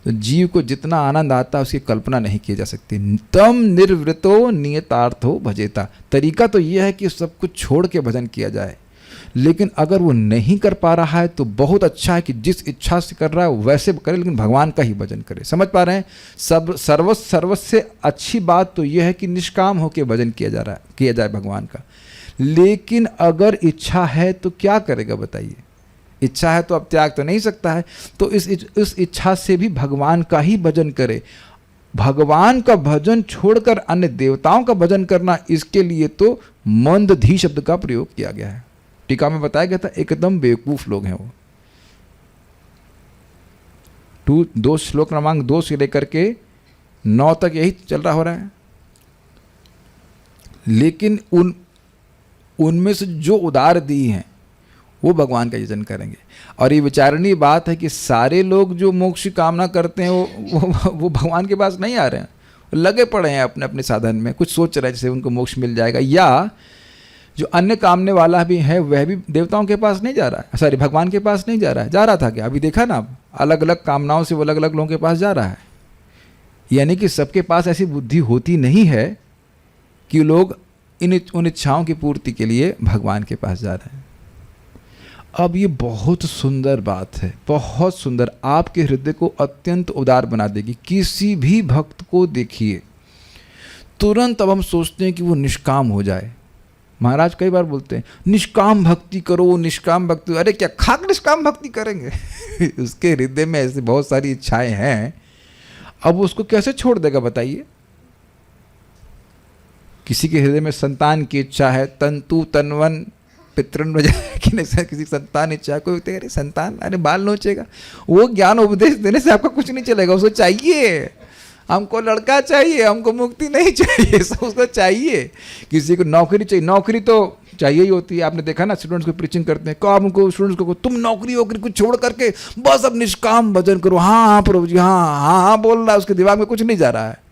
Speaker 1: तो जीव को जितना आनंद आता है उसकी कल्पना नहीं की जा सकती। तम निर्वृतो नियतार्थो भजेता। तरीका तो यह है कि सब कुछ छोड़ के भजन किया जाए, लेकिन अगर वो नहीं कर पा रहा है तो बहुत अच्छा है कि जिस इच्छा से कर रहा है वैसे करे, लेकिन भगवान का ही भजन करे। समझ पा रहे हैं? सर्वस्व से अच्छी बात तो यह है कि निष्काम होकर भजन किया जाए भगवान का। लेकिन अगर इच्छा है तो क्या करेगा बताइए? इच्छा है तो अब त्याग तो नहीं सकता है, तो इस इच्छा से भी भगवान का ही भजन करे। भगवान का भजन छोड़कर अन्य देवताओं का भजन करना, इसके लिए तो मंदधी शब्द का प्रयोग किया गया है। टीका में बताया गया था एकदम बेवकूफ लोग हैं वो। 2 श्लोक क्रमांक 2 से लेकर के 9 तक यही चल रहा हो रहा है। लेकिन उनमें से जो उदार दी हैं वो भगवान का यजन करेंगे। और ये विचारणीय बात है कि सारे लोग जो मोक्ष की कामना करते हैं वो भगवान के पास नहीं आ रहे हैं, लगे पड़े हैं अपने अपने साधन में, कुछ सोच रहे हैं जैसे उनको मोक्ष मिल जाएगा। या जो अन्य कामने वाला भी है वह भी देवताओं के पास नहीं जा रहा है, सॉरी भगवान के पास नहीं जा रहा है। जा रहा था क्या? अभी देखा ना, अलग अलग कामनाओं से वो अलग अलग लोगों के पास जा रहा है। यानी कि सबके पास ऐसी बुद्धि होती नहीं है कि लोग उन इच्छाओं की पूर्ति के लिए भगवान के पास जा रहे हैं। अब ये बहुत सुंदर बात है, बहुत सुंदर, आपके हृदय को अत्यंत उदार बना देगी। किसी भी भक्त को देखिए, तुरंत अब हम सोचते हैं कि वो निष्काम हो जाए। महाराज कई बार बोलते हैं निष्काम भक्ति करो, निष्काम भक्ति। अरे क्या खाक निष्काम भक्ति करेंगे? उसके हृदय में ऐसी बहुत सारी इच्छाएं हैं, अब उसको कैसे छोड़ देगा बताइए? किसी के हृदय में संतान की इच्छा है, तंतु तनवन पितृन कि नहीं, किसी संतान इच्छा है, कोई तेरे संतान, अरे बाल नोचेगा। वो ज्ञान उपदेश देने से आपका कुछ नहीं चलेगा। उसको चाहिए, हमको लड़का चाहिए, हमको मुक्ति नहीं चाहिए, सब उसको चाहिए। किसी को नौकरी चाहिए, नौकरी तो चाहिए ही होती है। आपने देखा ना, स्टूडेंट्स को प्रीचिंग करते हैं, कब उनको स्टूडेंट्स को तुम नौकरी वोकरी कुछ छोड़ करके बस अब निष्काम भजन करो। हाँ हाँ प्रभु जी, हाँ हाँ हाँ बोल रहा है, उसके दिमाग में कुछ नहीं जा रहा है।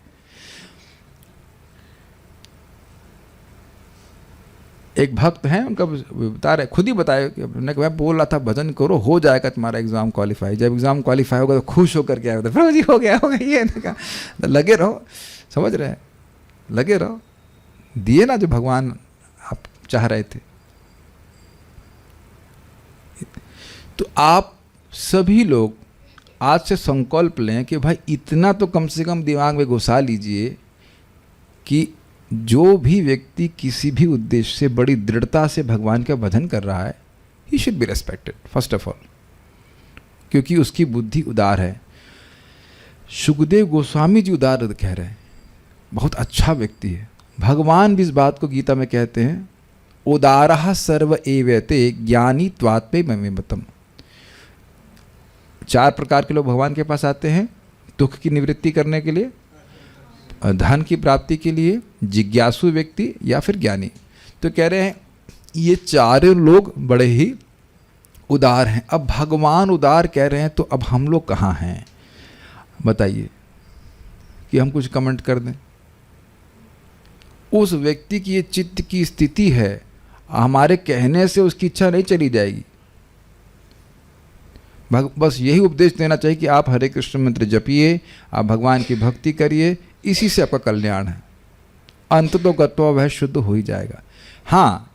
Speaker 1: एक भक्त हैं, उनका बता रहे, खुद ही बताया कि मैं बोल रहा था भजन करो, हो जाएगा तुम्हारा एग्जाम क्वालिफाई। जब एग्जाम क्वालिफाई होगा तो खुश होकर के आया, प्रभु जी हो गया ये कहा, लगे रहो, समझ रहे हैं, लगे रहो, दिए ना जो भगवान आप चाह रहे थे। तो आप सभी लोग आज से संकल्प लें कि भाई इतना तो कम से कम दिमाग में घुसा लीजिए कि जो भी व्यक्ति किसी भी उद्देश्य से बड़ी दृढ़ता से भगवान का भजन कर रहा है, he should be respected first of all, क्योंकि उसकी बुद्धि उदार है। सुखदेव गोस्वामी जी उदार कह रहे हैं, बहुत अच्छा व्यक्ति है। भगवान भी इस बात को गीता में कहते हैं, उदारः सर्व एवते ज्ञानी त्वात्मे मतम। 4 प्रकार के लोग भगवान के पास आते हैं, दुख की निवृत्ति करने के लिए, धन की प्राप्ति के लिए, जिज्ञासु व्यक्ति या फिर ज्ञानी। तो कह रहे हैं ये चारों लोग बड़े ही उदार हैं। अब भगवान उदार कह रहे हैं तो अब हम लोग कहाँ हैं बताइए, कि हम कुछ कमेंट कर दें। उस व्यक्ति की ये चित्त की स्थिति है, हमारे कहने से उसकी इच्छा नहीं चली जाएगी। बस यही उपदेश देना चाहिए कि आप हरे कृष्ण मंत्र जपिए, आप भगवान की भक्ति करिए, इसी से आपका कल्याण है। अंत तो गत्वा वह शुद्ध हो ही जाएगा। हाँ,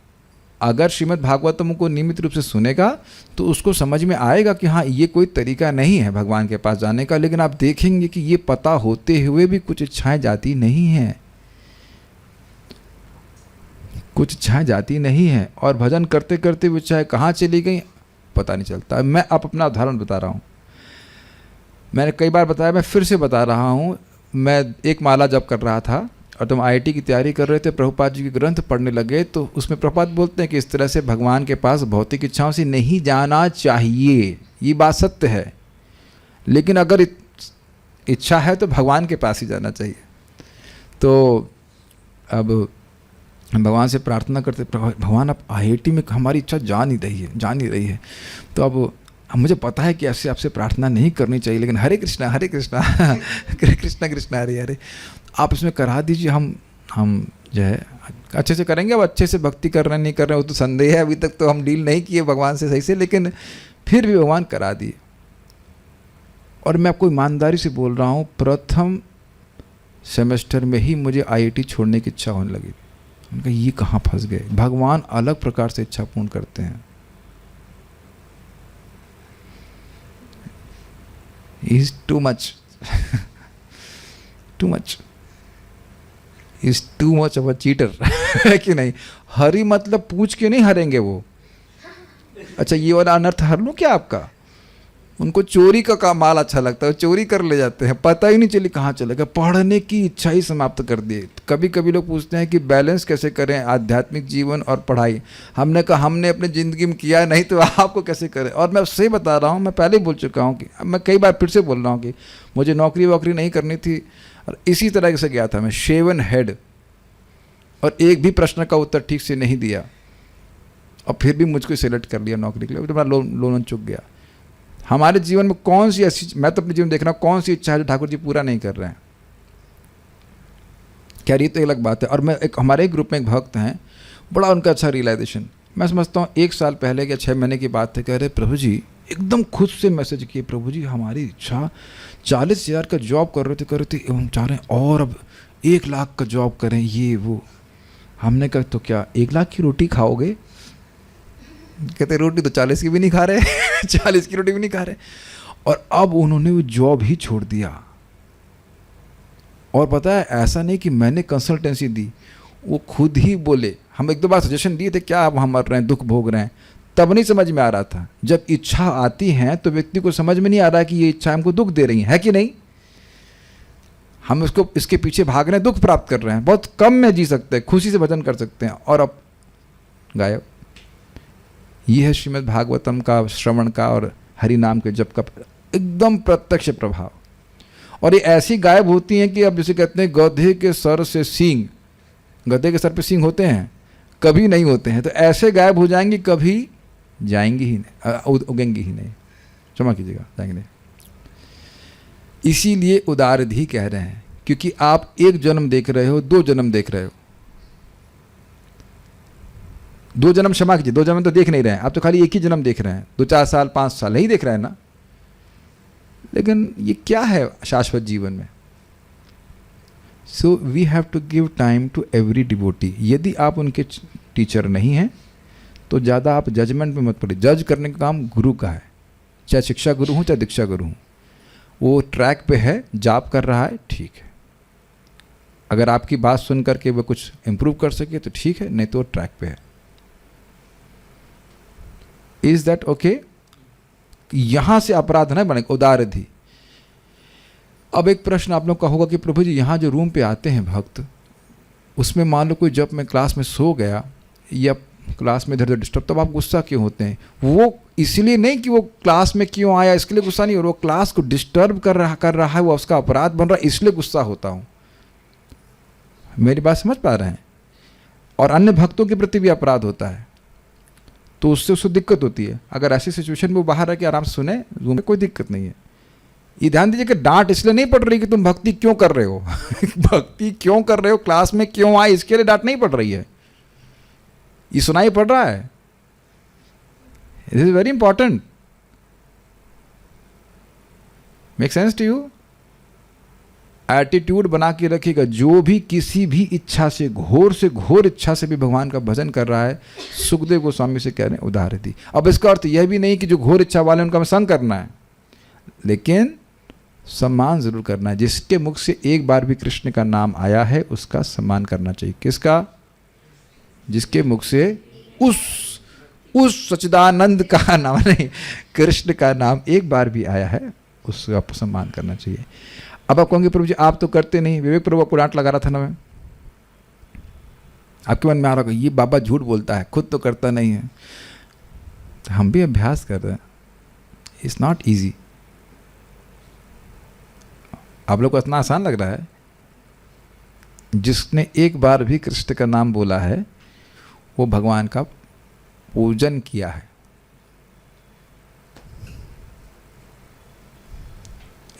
Speaker 1: अगर श्रीमद् भागवतम को नियमित रूप से सुनेगा तो उसको समझ में आएगा कि हाँ ये कोई तरीका नहीं है भगवान के पास जाने का। लेकिन आप देखेंगे कि ये पता होते हुए भी कुछ इच्छाएं जाती नहीं हैं, कुछ इच्छाएं जाती नहीं हैं, और भजन करते करते वो इच्छाएं कहाँ चली गई पता नहीं चलता। मैं अब अपना उदाहरण बता रहा हूँ, मैंने कई बार बताया, मैं फिर से बता रहा हूँ। मैं एक माला जप कर रहा था और तुम IIT की तैयारी कर रहे थे, प्रभुपाद जी के ग्रंथ पढ़ने लगे, तो उसमें प्रभुपाद बोलते हैं कि इस तरह से भगवान के पास भौतिक इच्छाओं से नहीं जाना चाहिए। ये बात सत्य है, लेकिन अगर इच्छा है तो भगवान के पास ही जाना चाहिए। तो अब हम भगवान से प्रार्थना करते, भगवान अब IIT में हमारी इच्छा जा नहीं रही है। तो अब मुझे पता है कि ऐसे आपसे प्रार्थना नहीं करनी चाहिए, लेकिन हरे कृष्णा कृष्णा कृष्णा हरे हरे आप इसमें करा दीजिए। हम जो है अच्छे से करेंगे। अब अच्छे से भक्ति कर रहे हैं नहीं कर रहे हैं वो तो संदेह है, अभी तक तो हम डील नहीं किए भगवान से सही से, लेकिन फिर भी भगवान करा दिए। और मैं आपको ईमानदारी से बोल रहा हूँ, प्रथम सेमेस्टर में ही मुझे IIT छोड़ने की इच्छा होने लगी। उनका ये कहाँ फंस गए। भगवान अलग प्रकार से इच्छा पूर्ण करते हैं। He's too much He's too much of a cheater है कि नहीं। हरी मतलब पूछ के नहीं हरेंगे वो। अच्छा ये वाला अनर्थ हर लूँ क्या आपका। उनको चोरी का माल अच्छा लगता है, चोरी कर ले जाते हैं, पता ही नहीं चली कहाँ चले गए। पढ़ने की इच्छा ही समाप्त कर दी। कभी कभी लोग पूछते हैं कि बैलेंस कैसे करें आध्यात्मिक जीवन और पढ़ाई। हमने कहा हमने अपनी ज़िंदगी में किया नहीं तो आपको कैसे करें। और मैं सही बता रहा हूँ, मैं पहले बोल चुका हूँ कि मैं कई बार फिर से बोल रहा हूँ कि मुझे नौकरी वोकरी नहीं करनी थी, और इसी तरह से गया था मैं, शेवन हेड, और एक भी प्रश्न का उत्तर ठीक से नहीं दिया, और फिर भी मुझको सिलेक्ट कर लिया नौकरी के लिए। तो मेरा लोन चुक गया। हमारे जीवन में कौन सी ऐसी, मैं तो अपने जीवन देख रहा हूँ, कौन सी इच्छा है जो ठाकुर जी पूरा नहीं कर रहे हैं। क्या ये तो अलग बात है। और मैं हमारे एक ग्रुप में एक भक्त हैं, बड़ा उनका अच्छा रियलाइजेशन। मैं समझता हूँ 1 साल पहले या 6 महीने की बात है, कह रहे प्रभु जी, एकदम खुद से मैसेज किए, प्रभु जी हमारी इच्छा 40,000 का जॉब कर रहे थे, हम चाह रहे हैं और अब 1 लाख का जॉब करें, ये वो। हमने कहा तो क्या 1 लाख की रोटी खाओगे। कहते रोटी तो 40 की भी नहीं खा रहे 40 की रोटी भी नहीं खा रहे। और अब उन्होंने वो जॉब ही छोड़ दिया। और पता है ऐसा नहीं कि मैंने कंसल्टेंसी दी, वो खुद ही बोले। हम 1-2 बार सजेशन दिए थे, क्या अब हम मर रहे हैं, दुख भोग रहे हैं, तब नहीं समझ में आ रहा था। जब इच्छा आती है तो व्यक्ति को समझ में नहीं आ रहा कि ये इच्छा हमको दुख दे रही है कि नहीं। हम इसके पीछे भाग रहे हैं, दुख प्राप्त कर रहे हैं। बहुत कम में जी सकते हैं, खुशी से भजन कर सकते हैं, और अब गायब। ये है श्रीमद् भागवतम का श्रवण का और हरि नाम के जप का एकदम प्रत्यक्ष प्रभाव। और ये ऐसी गायब होती हैं कि अब जैसे कहते हैं गधे के सर से सींग, गधे के सर पे सींग होते हैं, कभी नहीं होते हैं। तो ऐसे गायब हो जाएंगी, कभी जाएंगी ही नहीं, उगेंगी ही नहीं। क्षमा कीजिएगा, जाएंगे नहीं। इसीलिए उदारधि कह रहे हैं, क्योंकि आप 1 जन्म देख रहे हो, 2 जन्म देख रहे हो। 2 जन्म, क्षमा कीजिए, 2 जन्म तो देख नहीं रहे हैं आप, तो खाली 1 ही जन्म देख रहे हैं। 2-4 साल 5 साल नहीं देख रहे हैं ना। लेकिन ये क्या है शाश्वत जीवन में। So we have to give time to every devotee. यदि आप उनके टीचर नहीं हैं तो ज़्यादा आप जजमेंट में मत पड़िए। जज करने का काम गुरु का है, चाहे शिक्षा गुरु हूँ चाहे दीक्षा गुरु हूँ। वो ट्रैक पे है, जाप कर रहा है, ठीक है, अगर आपकी बात सुन करके वो कुछ इम्प्रूव कर सके तो ठीक है, नहीं तो ट्रैक पे है। Is that okay? यहां से अपराध नहीं बनेगा, उदारधि। अब एक प्रश्न आप लोग का होगा कि प्रभु जी यहाँ जो रूम पे आते हैं भक्त, उसमें मान लो कोई जब मैं क्लास में सो गया या क्लास में इधर उधर डिस्टर्ब, तब आप गुस्सा क्यों होते हैं? वो इसलिए नहीं कि वो क्लास में क्यों आया इसके लिए गुस्सा नहीं, और वो क्लास को डिस्टर्ब कर रहा है, वो उसका अपराध बन रहा है, इसलिए गुस्सा होता हूँ। मेरी बात समझ पा रहे हैं? और अन्य भक्तों के प्रति भी अपराध होता है, तो उससे दिक्कत होती है। अगर ऐसी सिचुएशन में वो बाहर रह के आराम से सुने, रूम में कोई दिक्कत नहीं है। ये ध्यान दीजिए कि डांट इसलिए नहीं पड़ रही कि तुम भक्ति क्यों कर रहे हो भक्ति क्यों कर रहे हो, क्लास में क्यों आए, इसके लिए डांट नहीं पड़ रही है। ये सुनाई पड़ रहा है। It is very important. Make sense to you? Attitude बना के रखिएगा। जो भी किसी भी इच्छा से घोर इच्छा से भी भगवान का भजन कर रहा है, सुखदेव गोस्वामी से कह रहे हैं उदारधि। अब इसका अर्थ यह भी नहीं कि जो घोर इच्छा वाले उनका संग करना है, लेकिन सम्मान जरूर करना है। जिसके मुख से एक बार भी कृष्ण का नाम आया है उसका सम्मान करना चाहिए। किसका? जिसके मुख से उस सच्चिदानंद का नाम नहीं, कृष्ण का नाम एक बार भी आया है, उसका सम्मान करना चाहिए। अब आप कहोगे प्रभु जी आप तो करते नहीं। विवेक प्रभु आपको डांट लगा रहा था ना, मैं आपके मन में आ रहा होगा ये बाबा झूठ बोलता है, खुद तो करता नहीं है। तो हम भी अभ्यास कर रहे हैं। It's not easy. आप लोग को इतना आसान लग रहा है? जिसने एक बार भी कृष्ण का नाम बोला है वो भगवान का पूजन किया है।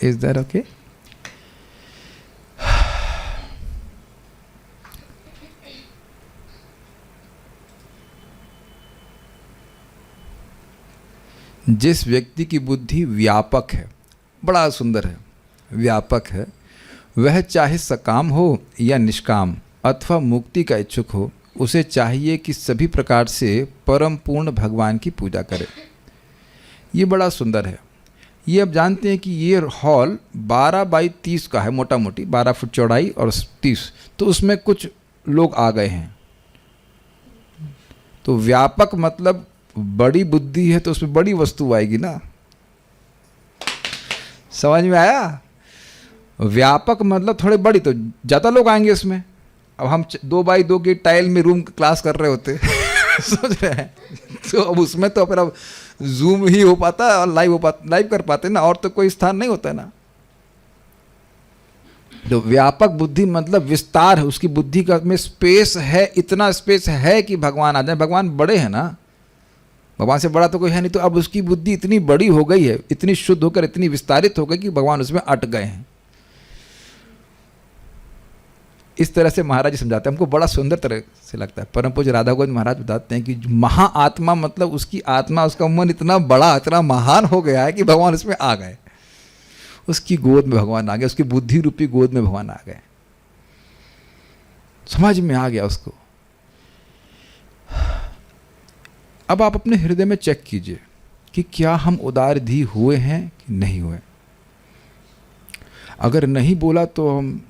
Speaker 1: Is that okay? जिस व्यक्ति की बुद्धि व्यापक है, बड़ा सुंदर है, व्यापक है, वह चाहे सकाम हो या निष्काम अथवा मुक्ति का इच्छुक हो, उसे चाहिए कि सभी प्रकार से परम पूर्ण भगवान की पूजा करे। ये बड़ा सुंदर है। ये अब जानते हैं कि ये हॉल 12 बाई 30 का है, मोटा मोटी 12 फुट चौड़ाई और 30, तो उसमें कुछ लोग आ गए हैं। तो व्यापक मतलब बड़ी बुद्धि है, तो उसमें बड़ी वस्तु आएगी ना। समझ में आया? व्यापक मतलब थोड़े बड़ी, तो ज़्यादा लोग आएंगे इसमें। अब हम 2 बाई 2 की टाइल में रूम क्लास कर रहे होते सोच रहे हैं, तो अब उसमें तो फिर अब जूम ही हो पाता और लाइव कर पाते ना, और तो कोई स्थान नहीं होता है ना। तो व्यापक बुद्धि मतलब विस्तार है, उसकी बुद्धि का में स्पेस है, इतना स्पेस है कि भगवान आ जाए। भगवान बड़े हैं ना, भगवान से बड़ा तो कोई है नहीं। तो अब उसकी बुद्धि इतनी बड़ी हो गई है, इतनी शुद्ध होकर इतनी विस्तारित हो गई कि भगवान उसमें अट गए हैं। इस तरह से महाराज जी समझाते हैं, हमको बड़ा सुंदर तरह से लगता है। परम पूज्य राधा गोविंद महाराज बताते हैं कि महाआत्मा मतलब उसकी आत्मा, उसका मन इतना बड़ा, इतना महान हो गया है कि भगवान उसमें आ गए, उसकी गोद में भगवान आ गए, उसकी बुद्धि रूपी गोद में भगवान आ गए, समझ में आ गया उसको। अब आप अपने हृदय में चेक कीजिए कि क्या हम उदारधि हुए हैं कि नहीं हुए। अगर नहीं बोला तो हम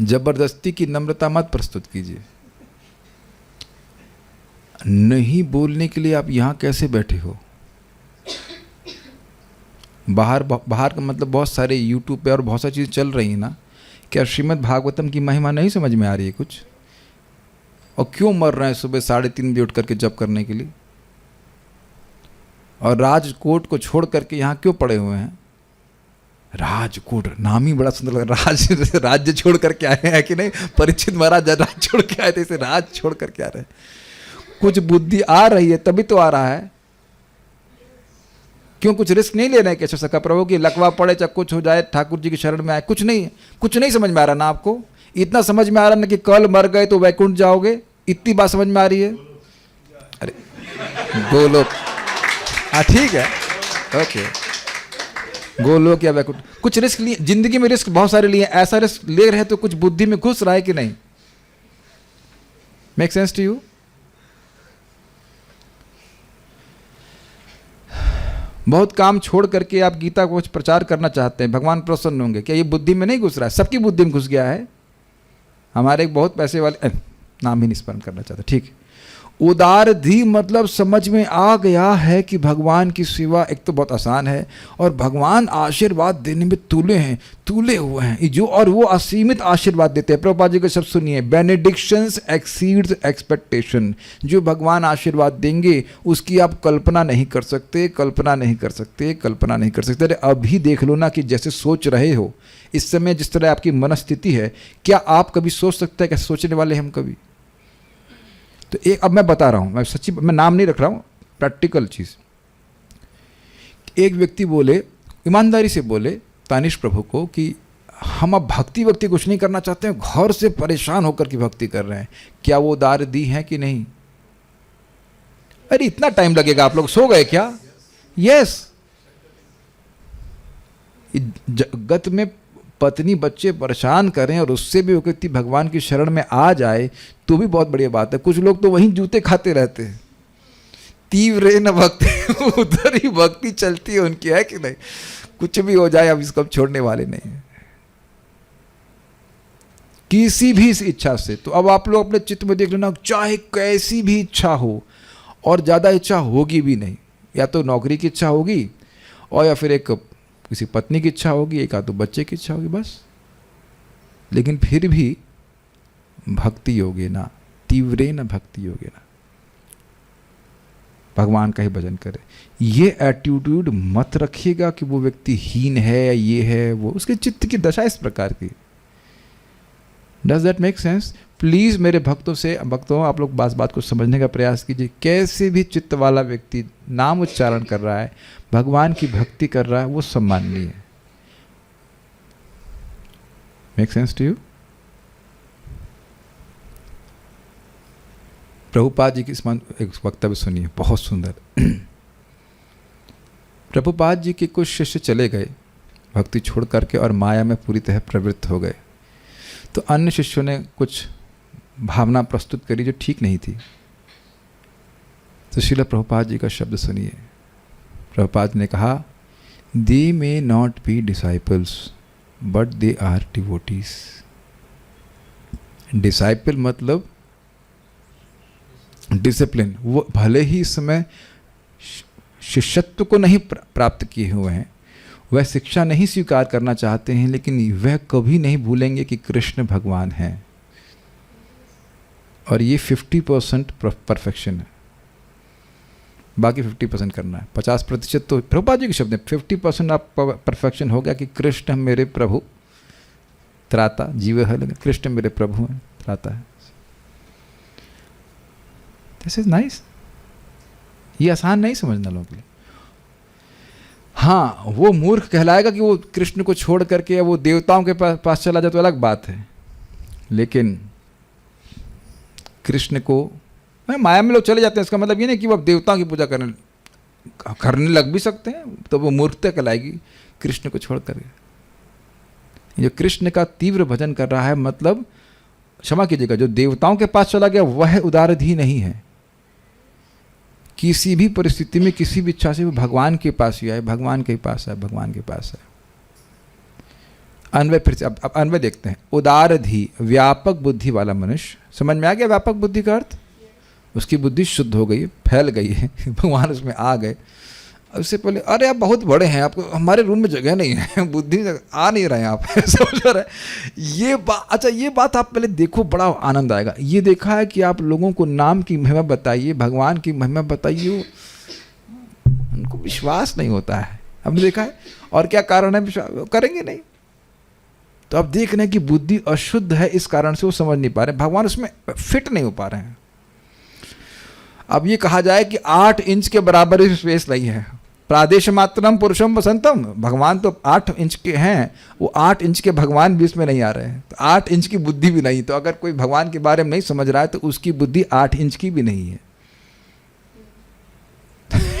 Speaker 1: जबरदस्ती की नम्रता मत प्रस्तुत कीजिए। नहीं बोलने के लिए आप यहाँ कैसे बैठे हो? बाहर का मतलब बहुत सारे यूट्यूब पे और बहुत सारी चीज़ें चल रही हैं ना। क्या श्रीमद् भागवतम की महिमा नहीं समझ में आ रही है कुछ? और क्यों मर रहे हैं सुबह 3:30 बजे उठ करके जप करने के लिए? और राजकोट को छोड़ करके यहाँ क्यों पड़े हुए हैं? राजकोट नाम ही बड़ा सुंदर लग रहा है। राज्य छोड़ करके आए हैं कि नहीं? परीक्षित महाराज राज छोड़ के आए थे, इसे राज छोड़ करके आ रहे हैं। कुछ बुद्धि आ रही है तभी तो आ रहा है। क्यों कुछ रिस्क नहीं ले रहे हैं? कैसे सका प्रभु की लकवा पड़े चाहे कुछ हो जाए, ठाकुर जी की शरण में आए, कुछ नहीं समझ में आ रहा ना आपको? इतना समझ में आ रहा ना कि कल मर गए तो वैकुंठ जाओगे, इतनी बात समझ में आ रही है। अरे गोलोक, हाँ ठीक है, ओके, गोलोक या वैकुंठ। कुछ रिस्क लिए जिंदगी में, रिस्क बहुत सारे लिए। ऐसा रिस्क ले रहे तो कुछ बुद्धि में घुस रहा है कि नहीं? Make sense to you? बहुत काम छोड़ करके आप गीता को कुछ प्रचार करना चाहते हैं, भगवान प्रसन्न होंगे क्या? ये बुद्धि में नहीं घुस रहा है? सबकी बुद्धि में घुस गया है। हमारे एक बहुत पैसे वाले, नाम ही नहीं स्मरण करना चाहता, ठीक है। उदारधी मतलब समझ में आ गया है कि भगवान की सेवा एक तो बहुत आसान है और भगवान आशीर्वाद देने में तुले हुए हैं जो, और वो असीमित आशीर्वाद देते हैं। प्रभुपाद जी के शब्द सुनिए, बेनेडिक्शंस एक्सीड्स एक्सपेक्टेशन। जो भगवान आशीर्वाद देंगे उसकी आप कल्पना नहीं कर सकते, कल्पना नहीं कर सकते, कल्पना नहीं कर सकते। अरे अभी देख लो ना कि जैसे सोच रहे हो इस समय, जिस तरह आपकी मनस्थिति है, क्या आप कभी सोच सकते हैं? क्या सोचने वाले हम कभी? तो एक, अब मैं बता रहा हूँ, मैं सच्ची, मैं नाम नहीं रख रहा हूँ, प्रैक्टिकल चीज़। एक व्यक्ति बोले, ईमानदारी से बोले तानिश प्रभु को कि हम अब भक्ति वक्ति कुछ नहीं करना चाहते हैं, घर से परेशान होकर की भक्ति कर रहे हैं, क्या वो दार दी है कि नहीं? अरे इतना टाइम लगेगा, आप लोग सो गए क्या? यस। जगत में पत्नी बच्चे परेशान करें और उससे भी वो व्यक्ति भगवान की शरण में आ जाए तो भी बहुत बढ़िया बात है। कुछ लोग तो वहीं जूते खाते रहते हैं। तीव्र न भक्ति, उधर ही भक्ति चलती है उनकी, है कि नहीं? कुछ भी हो जाए अब इसको छोड़ने वाले नहीं है किसी भी इस इच्छा से। तो अब आप लोग अपने चित्त में देख लेना, चाहे कैसी भी इच्छा हो, और ज़्यादा इच्छा होगी भी नहीं, या तो नौकरी की इच्छा होगी और या फिर एक किसी पत्नी की इच्छा होगी, एक आध बच्चे की इच्छा होगी, बस। लेकिन फिर भी भक्ति योगेन, तीव्रेन भक्ति योगेन, भगवान का ही भजन करे। ये एटीट्यूड मत रखिएगा कि वो व्यक्ति हीन है या ये है वो, उसके चित्त की दशा इस प्रकार की। Does that make sense? Please मेरे भक्तों आप लोग बात को समझने का प्रयास कीजिए। कैसे भी चित्त वाला व्यक्ति नाम उच्चारण कर रहा है, भगवान की भक्ति कर रहा है, वो सम्माननीय है। Make sense to you? Prabhupada ji की एक वक्तव्य सुनिए, बहुत सुंदर। प्रभुपाद जी के कुछ शिष्य चले गए भक्ति छोड़ करके और माया में पूरी तरह प्रवृत्त हो गए। तो अन्य शिष्यों ने कुछ भावना प्रस्तुत करी जो ठीक नहीं थी। तो श्रील प्रभुपाद जी का शब्द सुनिए। प्रभुपाद ने कहा, they may not be disciples but they are devotees. Disciple मतलब डिसिप्लिन। वो भले ही इस समय शिष्यत्व को नहीं प्राप्त किए हुए हैं, वह शिक्षा नहीं स्वीकार करना चाहते हैं, लेकिन वह कभी नहीं भूलेंगे कि कृष्ण भगवान हैं। और ये 50% परफेक्शन है, बाकी 50% करना है। 50% तो प्रभुपाद जी के शब्द है, 50% आप परफेक्शन हो गया कि कृष्ण मेरे प्रभु त्राता, जीव है लेकिन कृष्ण मेरे प्रभु हैं, त्राता है। This is nice. ये आसान नहीं समझना लोगों के लिए। हाँ, वो मूर्ख कहलाएगा कि वो कृष्ण को छोड़ करके या वो देवताओं के पास चला जाए तो अलग बात है, लेकिन कृष्ण को माया में लोग चले जाते हैं, इसका मतलब ये नहीं कि वो अब देवताओं की पूजा करने लग भी सकते हैं, तो वो मूर्खता कहलाएगी कृष्ण को छोड़ करके। जो कृष्ण का तीव्र भजन कर रहा है, मतलब क्षमा कीजिएगा, जो देवताओं के पास चला गया वह उदारधी नहीं है। किसी भी परिस्थिति में किसी भी इच्छा से वो भगवान के पास ही आए, भगवान के पास है, भगवान के पास है। अन्वय फिर से अब अन्वय देखते हैं। उदारधी व्यापक बुद्धि वाला मनुष्य। समझ में आ गया व्यापक बुद्धि का अर्थ? उसकी बुद्धि शुद्ध हो गई है, फैल गई है, भगवान उसमें आ गए। उससे पहले अरे आप बहुत बड़े हैं, आपको हमारे रूम में जगह नहीं है, बुद्धि आ नहीं रहे आप, समझ रहे? ये बात, अच्छा ये बात आप पहले देखो, बड़ा आनंद आएगा। ये देखा है कि आप लोगों को नाम की महिमा बताइए, भगवान की महिमा बताइए, उनको विश्वास नहीं होता है। हमने देखा है। और क्या कारण है? विश्वास करेंगे नहीं। तो अब देख रहे हैं कि बुद्धि अशुद्ध है, इस कारण से वो समझ नहीं पा रहे, भगवान उसमें फिट नहीं हो पा रहे हैं। अब ये कहा जाए कि 8 इंच के बराबर ही स्पेस नहीं है। प्रादेश मात्रम पुरुषम वसंतम, भगवान तो 8 इंच के हैं, वो 8 इंच के भगवान भी इसमें नहीं आ रहे हैं, तो 8 इंच की बुद्धि भी नहीं। तो अगर कोई भगवान के बारे में नहीं समझ रहा है तो उसकी बुद्धि 8 इंच की भी नहीं है।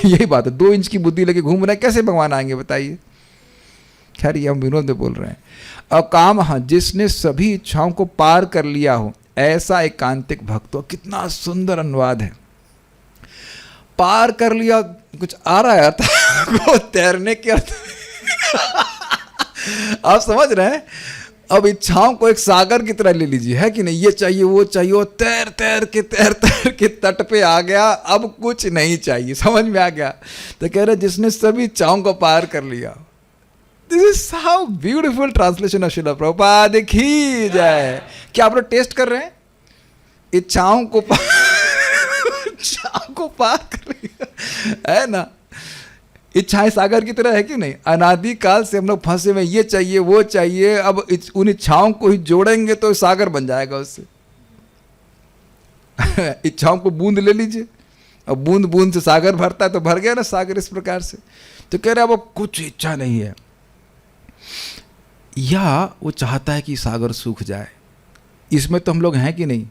Speaker 1: यही बात है, 2 इंच की बुद्धि लेके घूम रहे हैं, कैसे भगवान आएंगे बताइए? खैर ये हम विनोद में बोल रहे हैं। अकाम, जिसने सभी इच्छाओं को पार कर लिया हो, ऐसा एकांतिक भक्त हो। कितना सुंदर अनुवाद है। पार कर लिया, कुछ आ रहा है अर्थ को तैरने के अर्थ आप समझ रहे हैं। अब इच्छाओं को एक सागर की तरह ले लीजिए, है कि नहीं, ये चाहिए वो चाहिए, वो तैर तैर के तट पे आ गया, अब कुछ नहीं चाहिए, समझ में आ गया। तो कह रहे जिसने सभी इच्छाओं को पार कर लिया। This is how beautiful translation of Srila Prabhupada की जय। क्या आप लोग टेस्ट कर रहे हैं? इच्छाओं को पार कर लिया, है ना। इच्छाएं सागर की तरह है कि नहीं, अनादि काल से हम लोग फंसे हुए, ये चाहिए वो चाहिए। अब उन इच्छाओं को ही जोड़ेंगे तो सागर बन जाएगा उससे। इच्छाओं को बूंद ले लीजिए, अब बूंद बूंद से सागर भरता है, तो भर गया ना सागर इस प्रकार से। तो कह रहे अब कुछ इच्छा नहीं है, या वो चाहता है कि सागर सूख जाए। इसमें तो हम लोग हैं कि नहीं।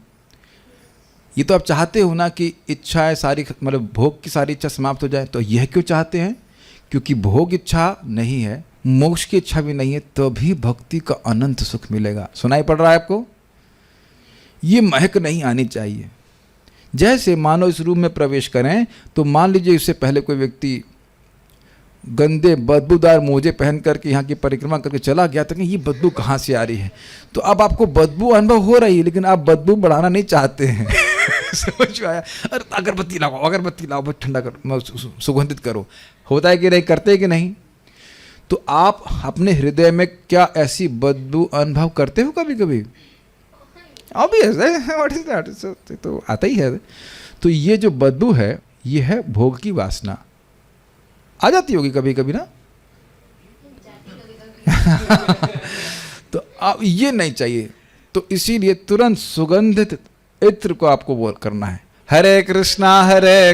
Speaker 1: ये तो आप चाहते हो ना कि इच्छाएं सारी, मतलब भोग की सारी इच्छा समाप्त हो जाए। तो यह क्यों चाहते हैं? क्योंकि भोग इच्छा नहीं है, मोक्ष की इच्छा भी नहीं है, तभी भक्ति का अनंत सुख मिलेगा। सुनाई पड़ रहा है आपको? ये महक नहीं आनी चाहिए। जैसे मानो इस रूम में प्रवेश करें तो मान लीजिए इससे पहले कोई व्यक्ति गंदे बदबूदार मोजे पहन करके यहाँ की परिक्रमा करके चला गया, तो ये बदबू कहाँ से आ रही है। तो अब आपको बदबू अनुभव हो रही है, लेकिन आप बदबू बढ़ाना नहीं चाहते हैं। समझ में आया? अरे अगरबत्ती लाओ, अगरबत्ती लाओ, बहुत ठंडा करो, सुगंधित करो। होता है कि नहीं, करते कि नहीं? तो आप अपने हृदय में क्या ऐसी बदबू अनुभव करते हो कभी कभी? ऑब्वियस है, व्हाट इज दैट, तो आता ही है। तो ये जो बदबू है, ये है भोग की वासना। आ जाती होगी कभी कभी ना। तो अब ये नहीं चाहिए, तो इसीलिए तुरंत सुगंधित इत्र को आपको वो करना है। हरे कृष्णा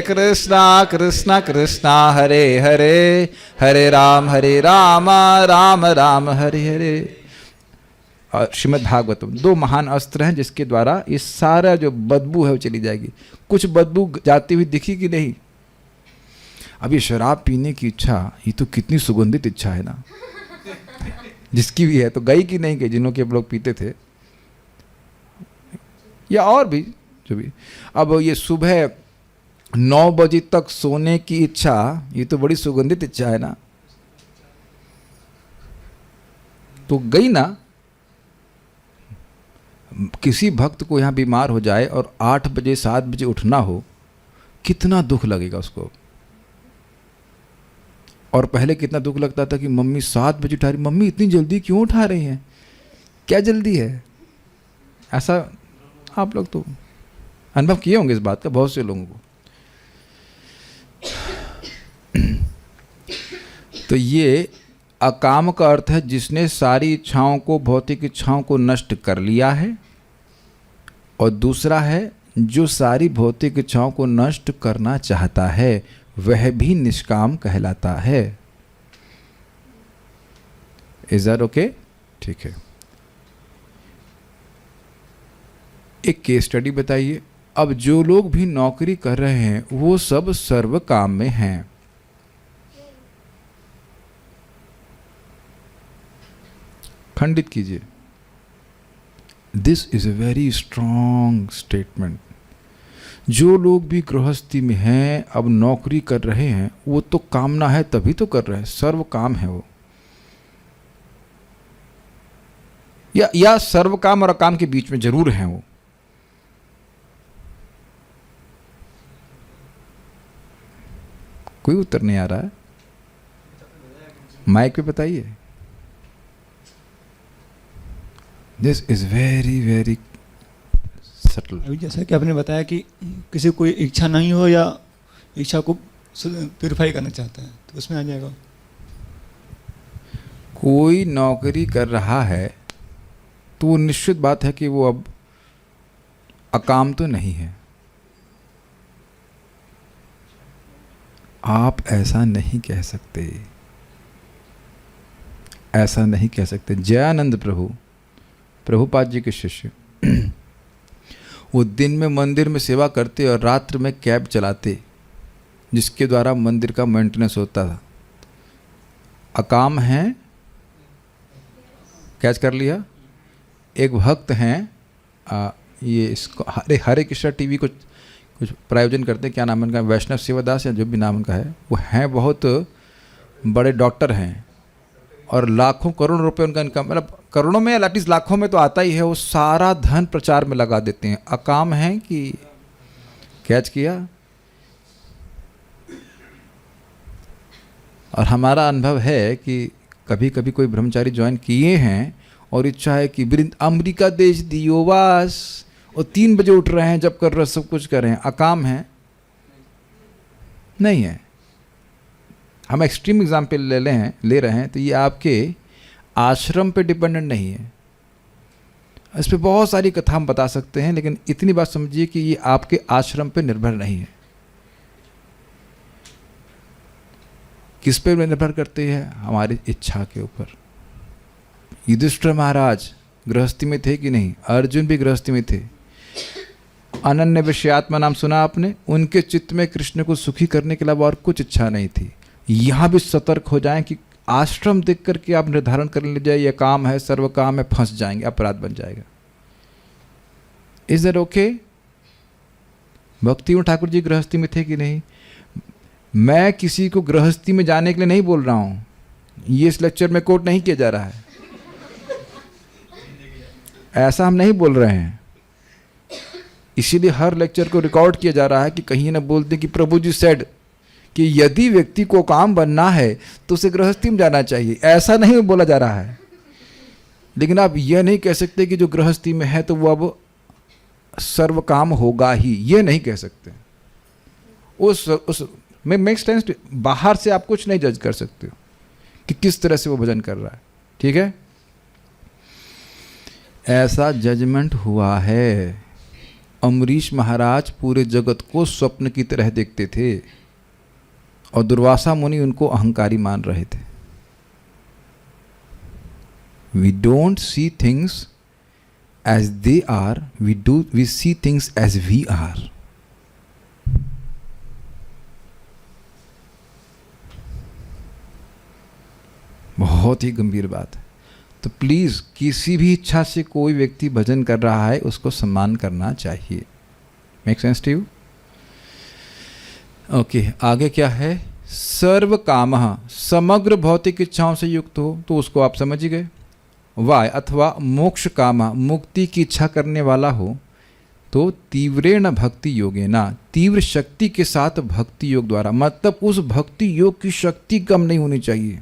Speaker 1: कृष्णा कृष्णा हरे हरे, हरे राम राम राम हरे हरे। और श्रीमद् भागवतम 2 महान अस्त्र हैं जिसके द्वारा इस सारा जो बदबू है वो चली जाएगी। कुछ बदबू जाती हुई दिखी कि नहीं? अब ये शराब पीने की इच्छा, ये तो कितनी सुगंधित इच्छा है ना। जिसकी भी है तो गई कि नहीं गई, जिन्हों के हम लोग पीते थे, या और भी जो भी। अब ये सुबह 9 बजे तक सोने की इच्छा, ये तो बड़ी सुगंधित इच्छा है ना, तो गई ना। किसी भक्त को यहाँ बीमार हो जाए और 8 बजे 7 बजे उठना हो, कितना दुख लगेगा उसको। और पहले कितना दुख लगता था कि मम्मी 7 बजे उठा रही, मम्मी इतनी जल्दी क्यों उठा रही हैं, क्या जल्दी है। ऐसा आप लोग तो अनुभव किए होंगे इस बात का, बहुत से लोगों को। तो ये अकाम का अर्थ है जिसने सारी इच्छाओं को, भौतिक इच्छाओं को नष्ट कर लिया है। और दूसरा है जो सारी भौतिक इच्छाओं को नष्ट करना चाहता है, वह भी निष्काम कहलाता है। Is that okay? ठीक है। एक केस स्टडी बताइए। अब जो लोग भी नौकरी कर रहे हैं वो सब सर्व काम में हैं। खंडित कीजिए। This is a very strong statement. जो लोग भी गृहस्थी में हैं, अब नौकरी कर रहे हैं, वो तो कामना है तभी तो कर रहे हैं, सर्व काम है वो। या सर्व काम और अकाम के बीच में जरूर हैं वो। कोई उत्तर नहीं आ रहा है, माइक पे बताइए। This is very very subtle.
Speaker 7: अभी जैसा कि आपने बताया कि किसी कोई इच्छा नहीं हो या इच्छा को प्यूरिफाई करना चाहता है, तो उसमें आ जाएगा।
Speaker 1: कोई नौकरी कर रहा है तो निश्चित बात है कि वो अब अकाम तो नहीं है। आप ऐसा नहीं कह सकते, ऐसा नहीं कह सकते। जयानंद प्रभुपाद जी के शिष्य वो दिन में मंदिर में सेवा करते और रात्र में कैब चलाते, जिसके द्वारा मंदिर का मेंटेनेंस होता था। अकाम है, कैच कर लिया। एक भक्त हैं, ये इसको हरे कृष्णा टीवी को कुछ प्रायोजन करते हैं, क्या नाम उनका, वैष्णव सेवादास या जो भी नाम उनका है, वो हैं बहुत बड़े डॉक्टर हैं और लाखों करोड़ों रुपए उनका इनकम, मतलब करोड़ों में एटलीस्ट लाखों में तो आता ही है। वो सारा धन प्रचार में लगा देते हैं। अकाम है कि कैच किया। और हमारा अनुभव है कि कभी कभी कोई ब्रह्मचारी ज्वाइन किए हैं और इच्छा है कि अमेरिका देश दियो वास, और 3 बजे उठ रहे हैं, जब कर रहे सब कुछ कर रहे हैं। अकाम है? नहीं है। हम एक्सट्रीम एग्जाम्पल ले रहे हैं तो ये आपके आश्रम पे डिपेंडेंट नहीं है। इस पे बहुत सारी कथा हम बता सकते हैं, लेकिन इतनी बात समझिए कि ये आपके आश्रम पे निर्भर नहीं है। किस पे निर्भर करती है? हमारी इच्छा के ऊपर। युधिष्ठिर महाराज गृहस्थी में थे कि नहीं? अर्जुन भी गृहस्थी में थे। अनन्य विषयात्मा नाम सुना आपने? उनके चित्त में कृष्ण को सुखी करने के अलावा और कुछ इच्छा नहीं थी। यहाँ भी सतर्क हो जाएं कि आश्रम देख करके आप निर्धारण कर ले जाए, यह काम है, सर्व काम है, फंस जाएंगे, अपराध बन जाएगा। Is that okay? भक्ति ठाकुर जी गृहस्थी में थे कि नहीं? मैं किसी को गृहस्थी में जाने के लिए नहीं बोल रहा हूँ, ये इस लेक्चर में कोट नहीं किया जा रहा है, ऐसा हम नहीं बोल रहे हैं। इसीलिए हर लेक्चर को रिकॉर्ड किया जा रहा है कि कहीं ना बोल दें कि प्रभु जी सेड कि यदि व्यक्ति को काम बनना है तो उसे गृहस्थी में जाना चाहिए, ऐसा नहीं बोला जा रहा है। लेकिन आप यह नहीं कह सकते कि जो गृहस्थी में है तो वो अब सर्व काम होगा ही, ये नहीं कह सकते। उस में मेक सेंस। बाहर से आप कुछ नहीं जज कर सकते हो कि किस तरह से वो भजन कर रहा है, ठीक है? ऐसा जजमेंट हुआ है। अम्बरीश महाराज पूरे जगत को स्वप्न की तरह देखते थे और दुर्वासा मुनि उनको अहंकारी मान रहे थे। We don't see things as they are, we see things as we are. बहुत ही गंभीर बात है। तो प्लीज़ किसी भी इच्छा से कोई व्यक्ति भजन कर रहा है उसको सम्मान करना चाहिए। Make sense to you? Okay, आगे क्या है? सर्व कामः, समग्र भौतिक इच्छाओं से युक्त हो, तो उसको आप समझ ही गए। वाय अथवा मोक्ष कामः, मुक्ति की इच्छा करने वाला हो, तो तीव्रेण भक्ति योगेना, तीव्र शक्ति के साथ भक्ति योग द्वारा, मतलब उस भक्ति योग की शक्ति कम नहीं होनी चाहिए।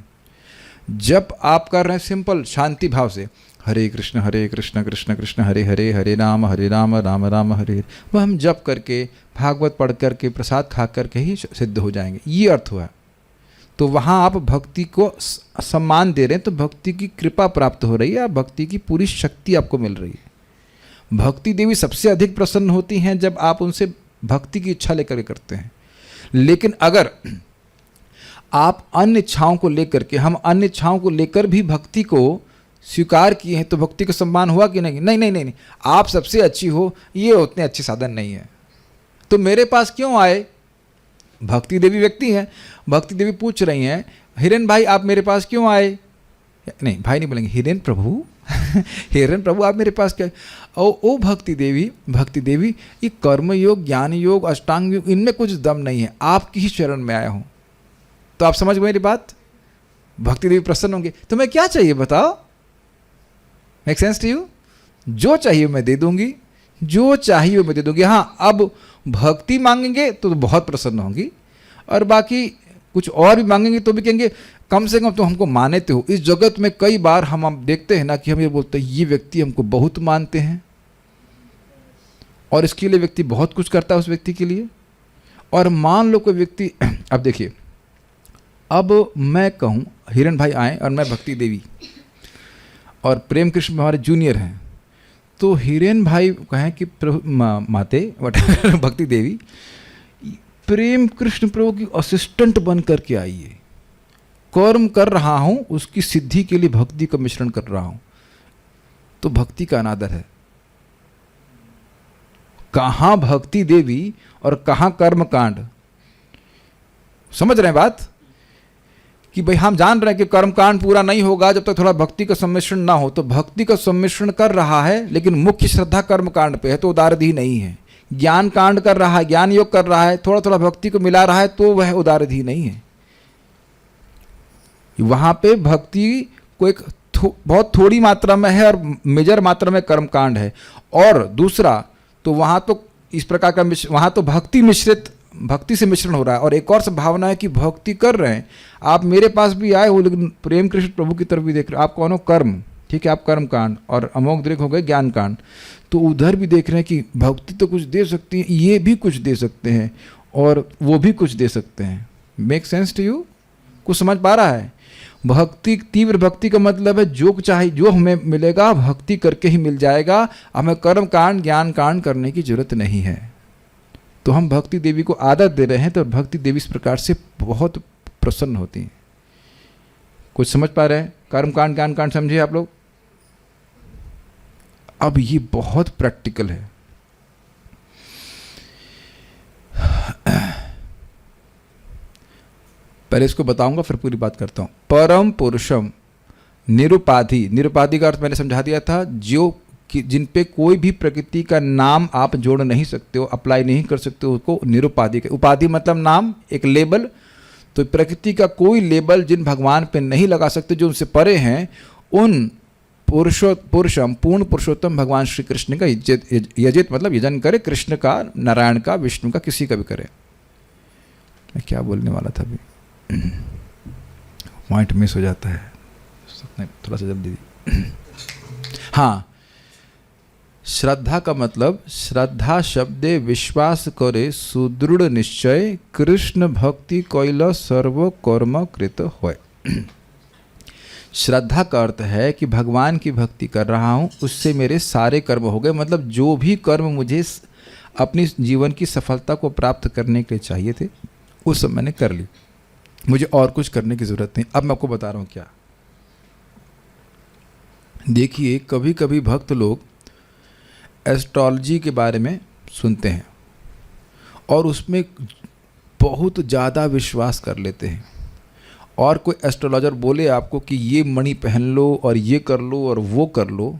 Speaker 1: जब आप कर रहे हैं सिंपल शांति भाव से हरे कृष्ण कृष्ण कृष्ण हरे हरे, हरे राम राम राम हरे, वह हम जप करके भागवत पढ़ करके प्रसाद खा करके ही सिद्ध हो जाएंगे, ये अर्थ हुआ। तो वहाँ आप भक्ति को सम्मान दे रहे हैं, तो भक्ति की कृपा प्राप्त हो रही है, आप भक्ति की पूरी शक्ति आपको मिल रही है। भक्ति देवी सबसे अधिक प्रसन्न होती हैं जब आप उनसे भक्ति की इच्छा लेकर करते हैं। लेकिन अगर आप अन्य इच्छाओं को लेकर के, हम अन्य इच्छाओं को लेकर भी भक्ति को स्वीकार किए हैं, तो भक्ति का सम्मान हुआ कि नहीं? नहीं नहीं नहीं, आप सबसे अच्छी हो, ये उतने अच्छे साधन नहीं है, तो मेरे पास क्यों आए? भक्ति देवी व्यक्ति हैं, भक्ति देवी पूछ रही हैं, हिरेन भाई आप मेरे पास क्यों आए? नहीं भाई नहीं बोलेंगे, हिरेन प्रभु हिरेन प्रभु आप मेरे पास क्या? ओ भक्ति देवी ये कर्म योग, ज्ञान योग, अष्टांग योग, इनमें कुछ दम नहीं है, आपकी ही शरण में आया हूँ। तो आप समझ गए मेरी बात? भक्ति देवी प्रसन्न होंगे। तुम्हें क्या चाहिए बताओ? Make sense to you? जो चाहिए मैं दे दूंगी, जो चाहिए मैं दे दूंगी। हाँ, अब भक्ति मांगेंगे तो बहुत प्रसन्न होंगी, और बाकी कुछ और भी मांगेंगे तो भी कहेंगे कम से कम तो हमको मानते हो। इस जगत में कई बार हम देखते हैं ना कि हम ये बोलते हैं ये व्यक्ति हमको बहुत मानते हैं, और इसके लिए व्यक्ति बहुत कुछ करता है उस व्यक्ति के लिए। और मान लो कोई व्यक्ति, अब देखिए, अब मैं कहूँ हिरण भाई आए और मैं भक्ति देवी, और प्रेम कृष्ण हमारे जूनियर हैं, तो हिरेन भाई कहें कि माते भक्ति देवी प्रेम कृष्ण प्रभु की असिस्टेंट बन करके आइए, कर्म कर रहा हूँ, उसकी सिद्धि के लिए भक्ति का मिश्रण कर रहा हूँ, तो भक्ति का अनादर है। कहाँ भक्ति देवी और कहाँ कर्म कांड? समझ रहे हैं बात? कि भाई हम जान रहे हैं कि कर्मकांड पूरा नहीं होगा जब तक थोड़ा भक्ति का सम्मिश्रण ना हो। तो भक्ति का सम्मिश्रण कर रहा है, लेकिन मुख्य श्रद्धा कर्मकांड पे है, तो उदारदी नहीं है। ज्ञान कांड कर रहा है, ज्ञान योग कर रहा है, थोड़ा थोड़ा भक्ति को मिला रहा है, तो वह उदारधि नहीं है। वहां पे भक्ति को एक बहुत थोड़ी मात्रा में है और मेजर मात्रा में कर्म कांड है। और दूसरा तो वहां तो इस प्रकार का वहां तो भक्ति से मिश्रण हो रहा है। और एक और संभावना है कि भक्ति कर रहे हैं, आप मेरे पास भी आए हो लेकिन प्रेम कृष्ण प्रभु की तरफ भी देख रहे हो, आप कौन हो? कर्म, ठीक है, आप कर्म कांड, और अमोघ दृक हो गए ज्ञान कांड। तो उधर भी देख रहे हैं कि भक्ति तो कुछ दे सकती है, ये भी कुछ दे सकते हैं और वो भी कुछ दे सकते हैं। Make sense to you? कुछ समझ पा रहा है? भक्ति, तीव्र भक्ति का मतलब है जो चाहे जो हमें मिलेगा भक्ति करके ही मिल जाएगा, हमें कर्म कांड ज्ञान कांड करने की जरूरत नहीं है। तो हम भक्ति देवी को आदत दे रहे हैं, तो भक्ति देवी इस प्रकार से बहुत प्रसन्न होती हैं। कुछ समझ पा रहे हैं? कर्म कांड ज्ञान कांड समझे आप लोग? अब ये बहुत प्रैक्टिकल है। पहले इसको बताऊंगा फिर पूरी बात करता हूं। परम पुरुषम निरुपाधि, निरुपाधि का अर्थ मैंने समझा दिया था, जो कि जिन पे कोई भी प्रकृति का नाम आप जोड़ नहीं सकते हो, अप्लाई नहीं कर सकते हो, उसको निरुपाधि के। उपाधि मतलब नाम, एक लेबल। तो प्रकृति का कोई लेबल जिन भगवान पे नहीं लगा सकते, जो उनसे परे हैं, उन पुरुषम पूर्ण पुरुषोत्तम भगवान श्री कृष्ण का यजित मतलब यजन करे, कृष्ण का, नारायण का, विष्णु का, किसी का भी करे। मैं क्या बोलने वाला था अभी? पॉइंट मिस हो जाता है, थोड़ा सा जल्दी। हाँ, श्रद्धा का मतलब, श्रद्धा शब्दे विश्वास करे सुदृढ़ निश्चय, कृष्ण भक्ति कैल सर्व कर्म कृत होय। श्रद्धा का अर्थ है कि भगवान की भक्ति कर रहा हूँ, उससे मेरे सारे कर्म हो गए। मतलब जो भी कर्म मुझे अपनी जीवन की सफलता को प्राप्त करने के लिए चाहिए थे, वो सब मैंने कर ली, मुझे और कुछ करने की ज़रूरत नहीं। अब मैं आपको बता रहा हूँ क्या। देखिए, कभी कभी भक्त लोग एस्ट्रोलॉजी के बारे में सुनते हैं और उसमें बहुत ज़्यादा विश्वास कर लेते हैं। और कोई एस्ट्रोलॉजर बोले आपको कि ये मणि पहन लो और ये कर लो और वो कर लो,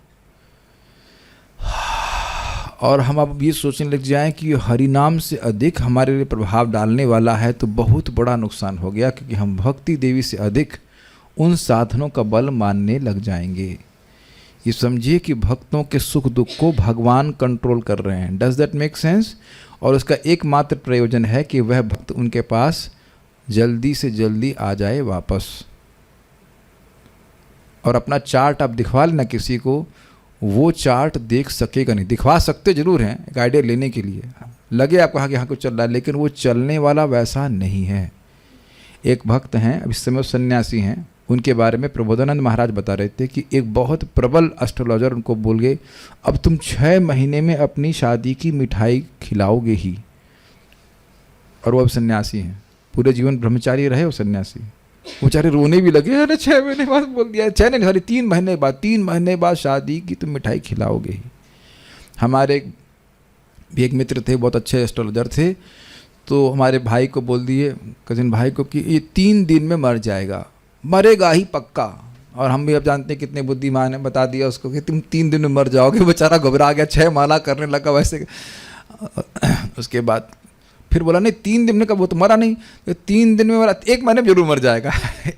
Speaker 1: और हम अब ये सोचने लग जाएं कि हरिनाम से अधिक हमारे लिए प्रभाव डालने वाला है, तो बहुत बड़ा नुकसान हो गया, क्योंकि हम भक्ति देवी से अधिक उन साधनों का बल मानने लग जाएंगे। ये समझिए कि भक्तों के सुख दुख को भगवान कंट्रोल कर रहे हैं। Does that make sense? और उसका एकमात्र प्रयोजन है कि वह भक्त उनके पास जल्दी से जल्दी आ जाए वापस। और अपना चार्ट आप दिखवा लेना किसी को, वो चार्ट देख सकेगा नहीं। दिखवा सकते जरूर हैं एक आइडिया लेने के लिए, लगे आपको हाँ कि हाँ कुछ चल रहा है, लेकिन वो चलने वाला वैसा नहीं है। एक भक्त हैं, अब इस समय सन्यासी हैं, उनके बारे में प्रबोधानंद महाराज बता रहे थे कि एक बहुत प्रबल एस्ट्रोलॉजर उनको बोल गए, अब तुम 6 महीने में अपनी शादी की मिठाई खिलाओगे ही। और वो अब सन्यासी हैं, पूरे जीवन ब्रह्मचारी रहे वो सन्यासी। वो बेचारे रोने भी लगे, अरे 6 महीने बाद बोल दिया, 6 नहीं सॉरी 3 महीने बाद शादी की तुम मिठाई खिलाओगे ही। हमारे भी एक मित्र थे, बहुत अच्छे एस्ट्रोलॉजर थे, तो हमारे भाई को बोल दिए, कजिन भाई को, कि ये 3 दिन में मर जाएगा, मरेगा ही पक्का। और हम भी अब जानते हैं कितने बुद्धिमान है, बता दिया उसको कि तुम 3 दिन में मर जाओगे। बेचारा घबरा गया, 6 माला करने लगा वैसे। उसके बाद फिर बोला नहीं 3 दिन में, कब वो तो मरा नहीं, तो 3 दिन में मरा, 1 महीने में जरूर मर जाएगा।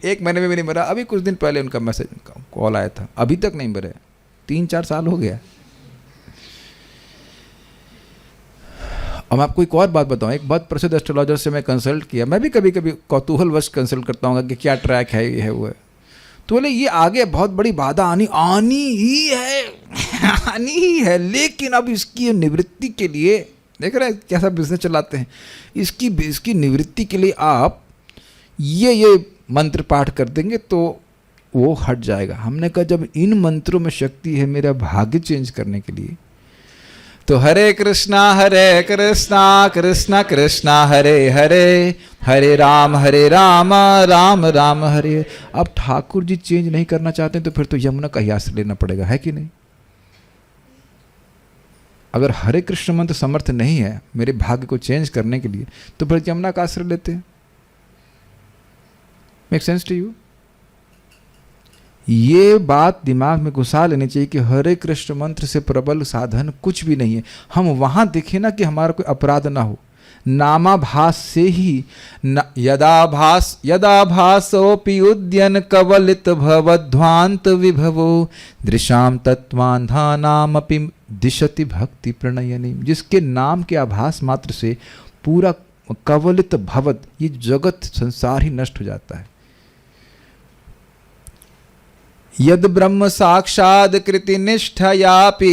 Speaker 1: 1 महीने में भी नहीं मरा। अभी कुछ दिन पहले उनका मैसेज कॉल आया था, अभी तक नहीं मरे, 3-4 साल हो गया। अब मैं आपको एक और बात बताऊं, एक बहुत प्रसिद्ध एस्ट्रोलॉजर से मैं कंसल्ट किया, मैं भी कभी कभी कौतूहलवश कंसल्ट करता हूँ कि क्या ट्रैक है, ये है वो है। तो बोले ये आगे बहुत बड़ी बाधा आनी ही है, लेकिन अब इसकी निवृत्ति के लिए, देख रहे हैं कैसा बिजनेस चलाते हैं, इसकी निवृत्ति के लिए आप ये मंत्र पाठ कर देंगे तो वो हट जाएगा। हमने कहा जब इन मंत्रों में शक्ति है मेरा भाग्य चेंज करने के लिए, तो हरे कृष्णा कृष्णा कृष्णा हरे हरे, हरे राम राम राम हरे। अब ठाकुर जी चेंज नहीं करना चाहते तो फिर तो यमुना का ही आश्रय लेना पड़ेगा, है कि नहीं? अगर हरे कृष्ण मंत्र समर्थ नहीं है मेरे भाग्य को चेंज करने के लिए, तो फिर यमुना का आश्रय लेते हैं। Make sense to you? ये बात दिमाग में घुसा लेनी चाहिए कि हरे कृष्ण मंत्र से प्रबल साधन कुछ भी नहीं है। हम वहाँ देखें ना कि हमारा कोई अपराध ना हो, नामाभास से ही यदा भासोऽपि उद्यन कवलित भवध्वांत विभवो दृशाम तत्वान्धानामपि दिशति भक्ति प्रणयनी। जिसके नाम के आभास मात्र से पूरा कवलित भवत, ये जगत संसार ही नष्ट हो जाता है। यद ब्रह्म साक्षाद कृति निष्ठयापि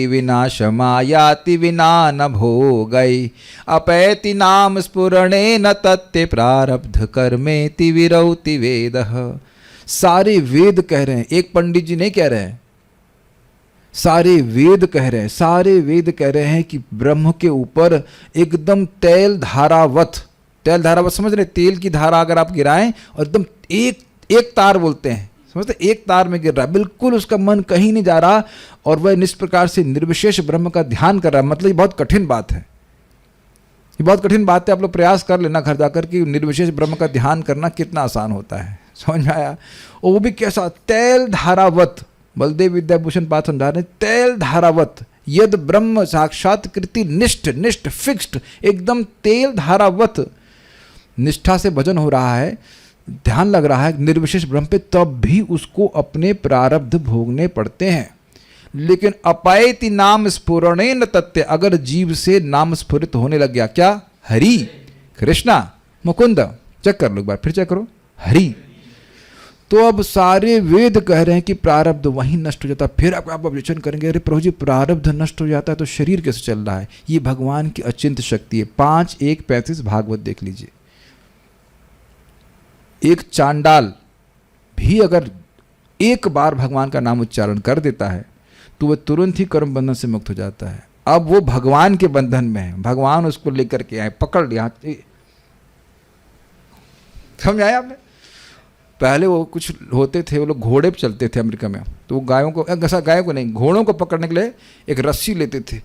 Speaker 1: विनाशमायाति विना न भोगै अपैति नाम स्फुरणे न तत्ते प्रारब्ध कर्मेति विरौति वेदः। सारे वेद कह रहे हैं, एक पंडित जी नहीं कह रहे हैं, सारे वेद कह रहे हैं। सारे वेद कह रहे हैं कि ब्रह्म के ऊपर एकदम तेल धारावत समझ रहे, तेल की धारा अगर आप गिराएं और एकदम एक तार बोलते हैं, समझते, एक तार में गिर रहा, बिल्कुल उसका मन कहीं नहीं जा रहा और वह इस प्रकार से निर्विशेष ब्रह्म का ध्यान कर रहा है। मतलब ये बहुत कठिन बात है, ये बहुत कठिन बात है। आप लोग प्रयास कर लेना घर जाकर कि निर्विशेष ब्रह्म का ध्यान करना कितना आसान होता है, समझ में आया। और वो भी कैसा, तेल धारावत। बलदेव विद्याभूषण पाठ समझा रहे, तेल धारावत यद ब्रह्म साक्षात कृति निष्ठ फिक्स्ड, एकदम तेल धारावत निष्ठा से भजन हो रहा है, ध्यान लग रहा है निर्विशेष ब्रह्म पे, तब भी उसको अपने प्रारब्ध भोगने पड़ते हैं। लेकिन अपायति नाम स्फुरणेन तत्ते, अगर जीव से नाम स्फुरित होने लग गया, क्या, हरि कृष्णा मुकुंद, चेक कर लो एक बार, फिर चेक करो, हरि, तो अब सारे वेद कह रहे हैं कि प्रारब्ध वहीं नष्ट हो जाता है। फिर आप ऑब्जेक्शन करेंगे, अरे प्रभु जी प्रारब्ध नष्ट हो जाता है तो शरीर कैसे चल रहा है? ये भगवान की अचिंत शक्ति है। 5:1:35 भागवत देख लीजिए। एक चांडाल भी अगर एक बार भगवान का नाम उच्चारण कर देता है तो वह तुरंत ही कर्म बंधन से मुक्त हो जाता है। अब वो भगवान के बंधन में है, भगवान उसको लेकर के आए, पकड़ लिया। समझ आया आपने? पहले वो कुछ होते थे, वो लोग घोड़े पे चलते थे अमेरिका में, तो वो गायों को नहीं, घोड़ों को पकड़ने के लिए एक रस्सी लेते थे,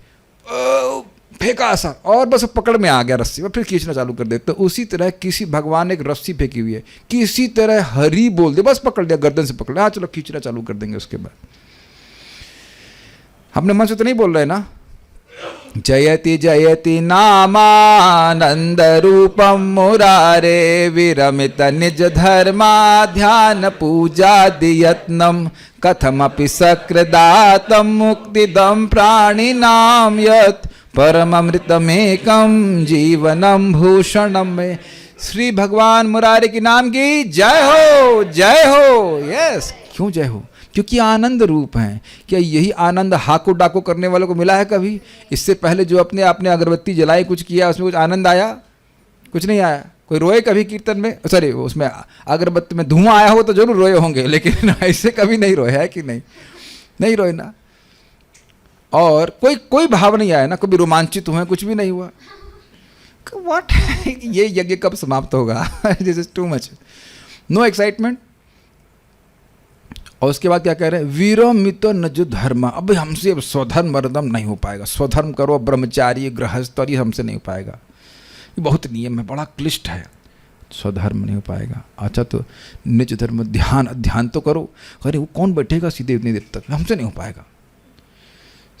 Speaker 1: फेंका ऐसा और बस पकड़ में आ गया रस्सी, और फिर खींचना चालू कर देते। तो उसी तरह किसी भगवान ने एक रस्सी फेंकी हुई है, किसी तरह हरि बोल दे, बस पकड़ लिया, गर्दन से पकड़ लिया, हाँ चलो खींचना चालू कर देंगे। उसके बाद हमने मन से तो नहीं बोल रहे ना, जयति जयति नामानंद रूपम मुरारे विरमित निज धर्मा ध्यान पूजा दियत्नम कथमपि सकृदातम मुक्तिदम प्राणिनाम यत् परममृतमेकम जीवनम भूषणम में। श्री भगवान मुरारी के नाम की जय हो, जय हो। यस, क्यों जय हो? क्योंकि आनंद रूप हैं। क्या यही आनंद हाको डाको करने वालों को मिला है कभी? इससे पहले जो अपने आपने अगरबत्ती जलाई, कुछ किया, उसमें कुछ आनंद आया? कुछ नहीं आया। कोई रोए कभी कीर्तन में? सॉरी, उसमें अगरबत्ती में धुआं आया हो तो जरूर रोए होंगे, लेकिन ऐसे कभी नहीं रोए, है कि नहीं? नहीं रोए ना। और कोई भाव नहीं आया ना, कभी रोमांचित हुए, कुछ भी नहीं हुआ। व्हाट, ये यज्ञ कब समाप्त होगा? This is too much, no excitement. और उसके बाद क्या कह रहे हैं? वीरमित नज धर्म। अब हमसे अब स्वधर्म वरदम नहीं हो पाएगा। स्वधर्म करो, ब्रह्मचारी गृहस्थ, और ये हमसे नहीं हो पाएगा, ये बहुत नियम है, बड़ा क्लिष्ट है, स्वधर्म नहीं हो पाएगा। अच्छा, तो निज धर्म, ध्यान तो करो। अरे वो कौन बैठेगा सीधे इतनी देर तक? हमसे नहीं हो पाएगा।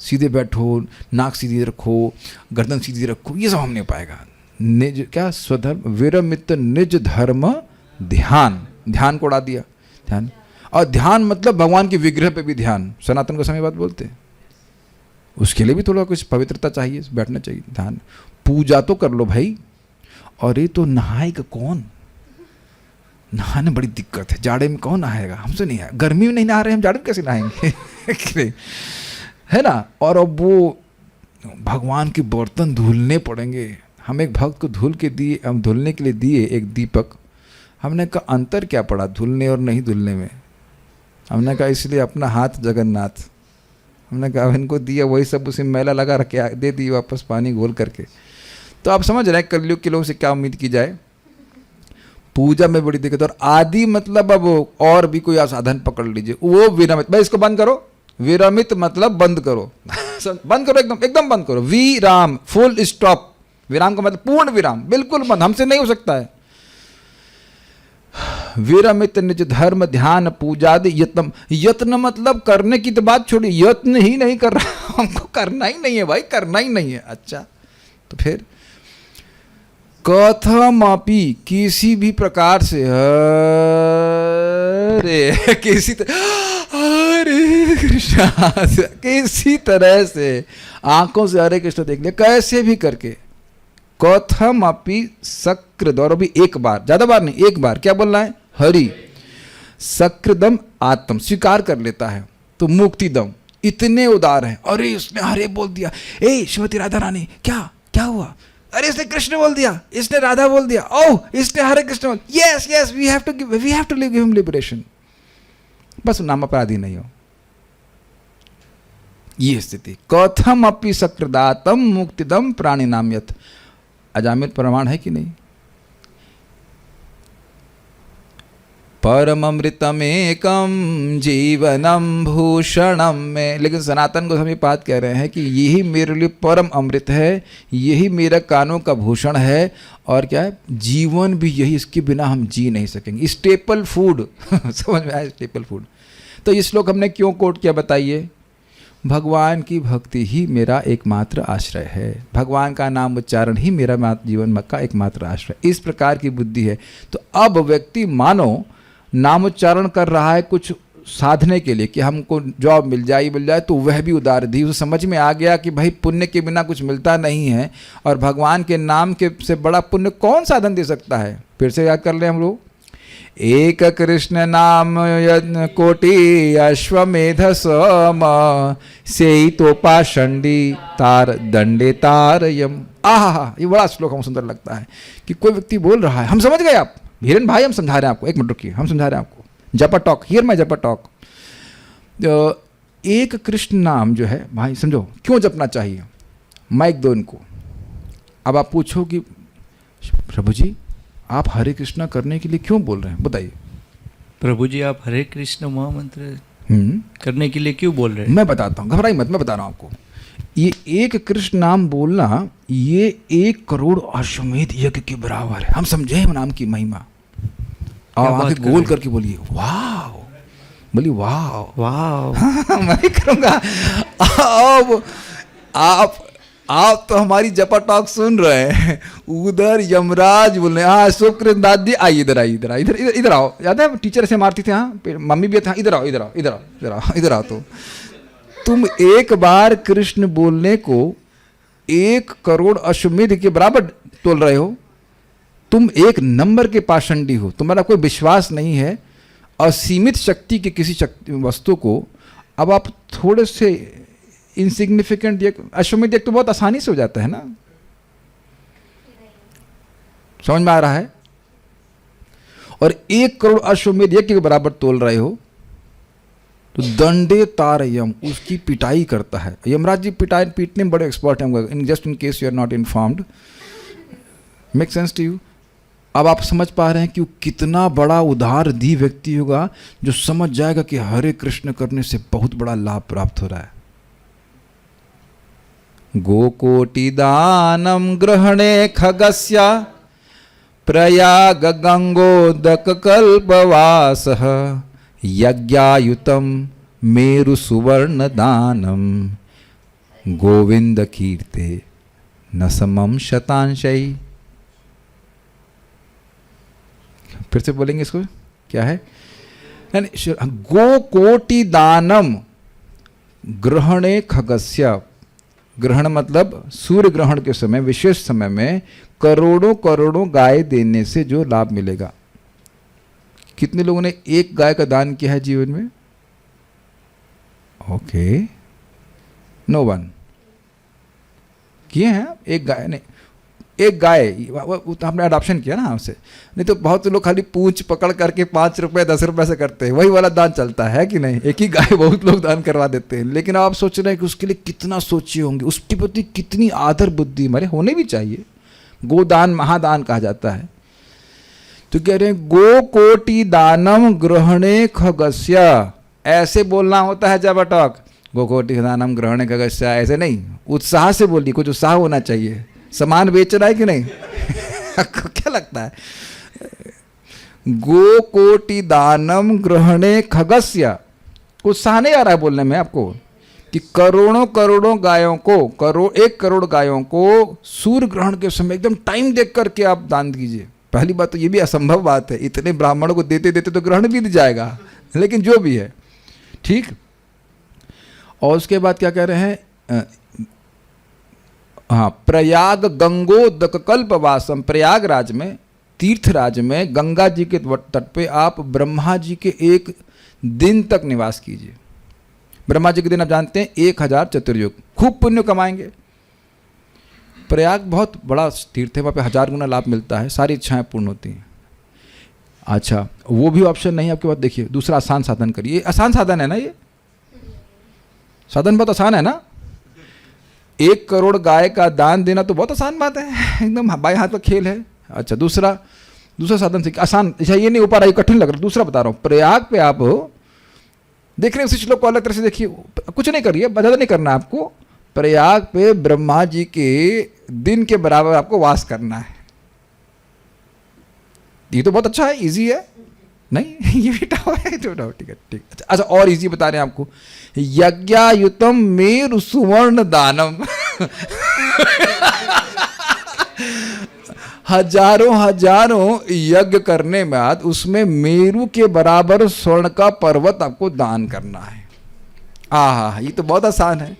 Speaker 1: सीधे बैठो, नाक सीधी रखो, गर्दन सीधी रखो, ये सब हम नहीं हो पाएगा। निज क्या? स्वधर्म, विरमित निज धर्म ध्यान को उड़ा दिया। ध्यान, और ध्यान मतलब भगवान के विग्रह पे भी ध्यान। सनातन को समय बात बोलते हैं, उसके लिए भी थोड़ा कुछ पवित्रता चाहिए, बैठना चाहिए। ध्यान, पूजा तो कर लो भाई। और ये तो नहाएगा कौन? नहाने बड़ी दिक्कत है, जाड़े में कौन नहाएगा? हमसे नहीं आया। गर्मी में नहीं नहा रहे हम, जाड़े में कैसे नहाएंगे? है ना। और अब वो भगवान के बर्तन धुलने पड़ेंगे। हम एक भक्त को धुलने के लिए दिए एक दीपक। हमने कहा अंतर क्या पड़ा धुलने और नहीं धुलने में? हमने कहा इसलिए अपना हाथ जगन्नाथ। हमने कहा इनको दिया, वही सब उसी मैला लगा रखे दे दिए वापस पानी घोल करके। तो आप समझ रहे हैं कलयुग के लोगों से क्या उम्मीद की जाए। पूजा में बड़ी दिक्कत। और आदि मतलब अब और भी कोई साधन पकड़ लीजिए, वो विरमित। भाई इसको बंद करो। विरमित मतलब बंद करो। बंद करो, एकदम बंद करो। विराम, फुल स्टॉप। विराम का मतलब पूर्ण विराम, बिल्कुल बंद, हमसे नहीं हो सकता है। विरमित निज धर्म ध्यान पूजादि यत्न। यत्न मतलब करने की तो बात छोड़ी, यत्न ही नहीं कर रहा, हमको करना ही नहीं है भाई, करना ही नहीं है। अच्छा तो फिर कथमपि किसी भी प्रकार से, अरे किसी हरे कृष्णा, किसी तरह से आंखों से हरे कृष्ण देख लिया, कैसे भी करके। कथमपि सकृद, और अभी एक बार, ज्यादा बार नहीं, एक बार क्या बोलना है, हरि सकृदम आत्म, स्वीकार कर लेता है तो मुक्तिदम, इतने उदार हैं। अरे उसने हरे बोल दिया, ए श्रीमती राधा रानी क्या क्या हुआ, अरे इसने कृष्ण बोल दिया, इसने राधा बोल दिया, ओह इसने हरे कृष्ण बोल, yes yes we have to give him liberation. बस नाम अपराधी नहीं हो, ये स्थिति। कथम अपि सकृदातम मुक्तिदम प्राणी नाम यत। अजामिल प्रमाण है कि नहीं? परममृतमेकम जीवनम भूषणम में, लेकिन सनातन गोस्वामी पाद कह रहे हैं कि यही मेरे लिए परम अमृत है, यही मेरा कानों का भूषण है, और क्या है, जीवन भी यही, इसके बिना हम जी नहीं सकेंगे। स्टेपल फूड समझ में आया, स्टेपल फूड। तो ये श्लोक हमने क्यों कोट किया बताइए? भगवान की भक्ति ही मेरा एकमात्र आश्रय है, भगवान का नाम उच्चारण ही मेरा जीवन का एकमात्र आश्रय, इस प्रकार की बुद्धि है। तो अब व्यक्ति मानो नामोच्चारण कर रहा है कुछ साधने के लिए कि हमको जॉब मिल जाए, तो वह भी उदार दी। उसे समझ में आ गया कि भाई पुण्य के बिना कुछ मिलता नहीं है, और भगवान के नाम के से बड़ा पुण्य कौन साधन दे सकता है। फिर से याद कर लें हम लोग, एक कृष्ण नाम यज्ञ कोटि अश्वमेध सम, से तो पाषंडी तार दंडे तार यम। आहा, ये बड़ा श्लोक हमको सुंदर लगता है कि कोई व्यक्ति बोल रहा है, हम समझ गए, आप हिरन भाई हम समझा रहे हैं आपको, एक मिनट रुकिए, हम समझा रहे हैं आपको, जपा टॉक हियर माय जपा टॉक। एक कृष्ण नाम जो है भाई समझो क्यों जपना चाहिए, माइक दो इनको। अब आप पूछो कि प्रभु जी आप हरे कृष्णा करने के लिए क्यों बोल रहे हैं, बताइए।
Speaker 8: प्रभु जी आप हरे कृष्ण महामंत्र करने के लिए क्यों बोल रहे हैं?
Speaker 1: मैं बताता हूँ, घबराइए मत, मैं बता रहा हूँ आपको। ये एक कृष्ण नाम बोलना ये 1 करोड़ अश्वमेध यज्ञ के बराबर है। हम समझे नाम की महिमा। और आगे गोल करके बोलिए वाह, बोलिए वाह वाह। मैं करूँगा। अब आप तो हमारी जपा टॉक सुन रहे हैं, उधर यमराज बोल रहे हैं, हाँ शुक्र दादी आइए, इधर आइए, इधर इधर इधर आओ। याद है टीचर से मारती थी, हाँ मम्मी भी था, इधर आओ इधर आओ इधर आओ इधर आओ इधर आओ। तो तुम एक बार कृष्ण बोलने को 1 करोड़ अश्वमेध के बराबर तोल रहे हो। तुम एक नंबर के पाषंडी हो, तुम्हारा कोई विश्वास नहीं है असीमित शक्ति के किसी वस्तु को। अब आप थोड़े से इनसिग्निफिकेंट अश्वमेध यज्ञ तो बहुत आसानी से हो जाता है ना, समझ में आ रहा है। और 1 करोड़ अश्वमेध यज्ञ के बराबर तोल रहे हो, तो दंडे तार यम, उसकी पिटाई करता है। यमराज जी पीटने में बड़े एक्सपर्ट हैं, in just in case you are not informed. Make sense to you? अब आप समझ पा रहे हैं कि वो कितना बड़ा उदार धी व्यक्ति होगा जो समझ जाएगा कि हरे कृष्ण करने से बहुत बड़ा लाभ प्राप्त हो रहा है। गोकोटि दानम ग्रहणे खगस्य प्रयाग गंगोदक कल्पवासः यज्ञायुतम मेरु सुवर्ण दानम गोविंद कीर्ते न समम शतांशई। फिर से बोलेंगे इसको, क्या है? गो कोटि दानम ग्रहणे खगस्य, ग्रहण मतलब सूर्य ग्रहण के समय, विशेष समय में करोड़ों करोड़ों गाय देने से जो लाभ मिलेगा। कितने लोगों ने एक गाय का दान किया है जीवन में? ओके, नो वन किए हैं। एक गाय नहीं, एक गाय तो हमने अडॉप्शन किया ना हमसे, नहीं तो बहुत लोग खाली पूंछ पकड़ करके 5 रुपए 10 रुपए से करते हैं, वही वाला दान चलता है कि नहीं। एक ही गाय बहुत लोग दान करवा देते हैं, लेकिन आप सोच रहे हैं कि उसके लिए कितना सोचे होंगे, उसके प्रति कितनी आदर बुद्धि हमारे होने भी चाहिए। गोदान महादान कहा जाता है। तो कह रहे हैं गो कोटि दानम ग्रहणे खगस्य, ऐसे बोलना होता है जब अटक गो कोटि दानम ग्रहणे खगस्य, ऐसे नहीं, उत्साह से बोलिए, कुछ उत्साह होना चाहिए। सामान बेच रहा है कि नहीं? क्या लगता है? गो कोटि दानम ग्रहणे खगस्य, कुछ सहा नहीं आ रहा है बोलने में आपको, कि करोड़ों करोड़ों गायों को, 1 करोड़ गायों को सूर्य ग्रहण के समय एकदम टाइम देख करके आप दान दीजिए। पहली बात तो ये भी असंभव बात है, इतने ब्राह्मणों को देते देते तो ग्रहण बीत जाएगा, लेकिन जो भी है ठीक। और उसके बाद क्या कह रहे हैं, हाँ, प्रयाग गंगोदक कल्पवासम, प्रयागराज में, तीर्थराज में, गंगा जी के तट पे आप ब्रह्मा जी के 1 दिन तक निवास कीजिए। ब्रह्मा जी के दिन आप जानते हैं 1000 चतुर्युग, खूब पुण्य कमाएंगे। प्रयाग बहुत बड़ा तीर्थ है, वहाँ पे 1000 गुना लाभ मिलता है, सारी इच्छाएं पूर्ण होती हैं। अच्छा, वो भी ऑप्शन नहीं आपके पास, देखिए दूसरा आसान साधन करिए। आसान साधन है ना, ये साधन बहुत आसान है ना। 1 करोड़ गाय का दान देना तो बहुत आसान बात है, एकदम बाएं हाथ का खेल है। अच्छा, दूसरा साधन से आसान, अच्छा ये नहीं हो पा रहा, ये कठिन लग रहा है, दूसरा बता रहा हूँ। प्रयाग पे आप देख रहे हैं, उसी श्लोक को अलग तरह से देखिए, कुछ नहीं करिए, ज़्यादा नहीं करना आपको। प्रयाग पे ब्रह्मा जी के दिन के बराबर आपको वास करना है। ये तो बहुत अच्छा है, इजी है, नहीं ये भी टाव है, ठीक है ठीक। अच्छा, और इजी बता रहे हैं आपको, यज्ञायुतम मेरु सुवर्ण दानम हजारों यज्ञ करने बाद उसमें मेरु के बराबर स्वर्ण का पर्वत आपको दान करना है। आहा, ये तो बहुत आसान है।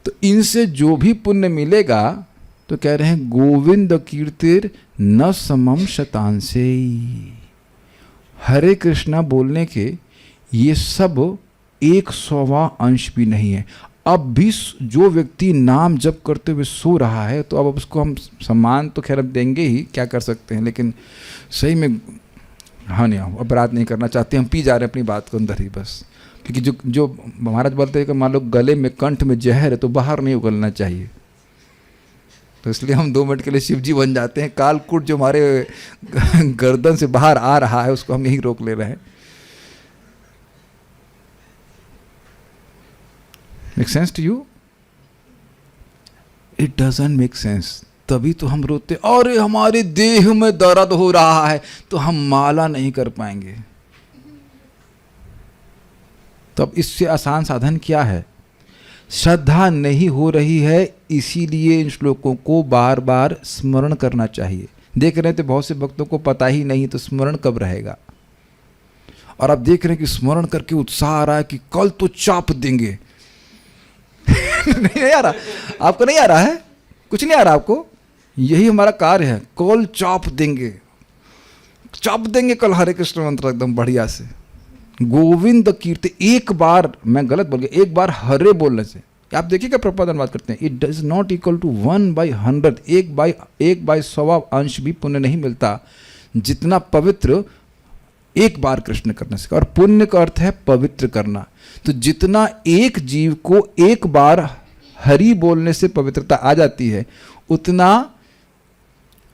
Speaker 1: तो इनसे जो भी पुण्य मिलेगा, तो कह रहे हैं गोविंद कीर्तिर न समम शतांसे, हरे कृष्णा बोलने के ये सब 100वां अंश भी नहीं है। अब भी जो व्यक्ति नाम जप करते हुए सो रहा है, तो अब उसको हम सम्मान तो खैर अब देंगे ही, क्या कर सकते हैं, लेकिन सही में हाँ नहीं, अपराध नहीं करना चाहते, हम पी जा रहे हैं अपनी बात को अंदर ही बस। क्योंकि जो महाराज बोलते हैं कि मान लो गले में, कंठ में जहर है तो बाहर नहीं उगलना चाहिए, तो इसलिए हम 2 मिनट के लिए शिव जी बन जाते हैं। कालकूट जो हमारे गर्दन से बाहर आ रहा है, उसको हम यही रोक ले रहे हैं। Make sense to you? It doesn't make sense. तभी तो हम रोते, अरे हमारे देह में दर्द हो रहा है, तो हम माला नहीं कर पाएंगे। तो अब इससे आसान साधन क्या है? श्रद्धा नहीं हो रही है, इसीलिए इन श्लोकों को बार बार स्मरण करना चाहिए। देख रहे थे बहुत से भक्तों को पता ही नहीं, तो स्मरण कब रहेगा। और अब देख रहे हैं कि स्मरण करके उत्साह आ रहा है कि कल तो चाप देंगे नहीं आ रहा आपको, नहीं आ रहा है, कुछ नहीं आ रहा आपको। यही हमारा कार्य है, कल चाप देंगे कल हरे कृष्ण मंत्र एकदम बढ़िया से। गोविंद कीर्ति, एक बार, मैं गलत बोल गया, एक बार हरे बोलने से, आप देखिएगा प्रभुपाद बात करते हैं, it does not equal to 1/100, 1/100 अंश भी पुण्य नहीं मिलता जितना पवित्र एक बार कृष्ण करने से। और पुण्य का अर्थ है पवित्र करना। तो जितना एक जीव को एक बार हरि बोलने से पवित्रता आ जाती है, उतना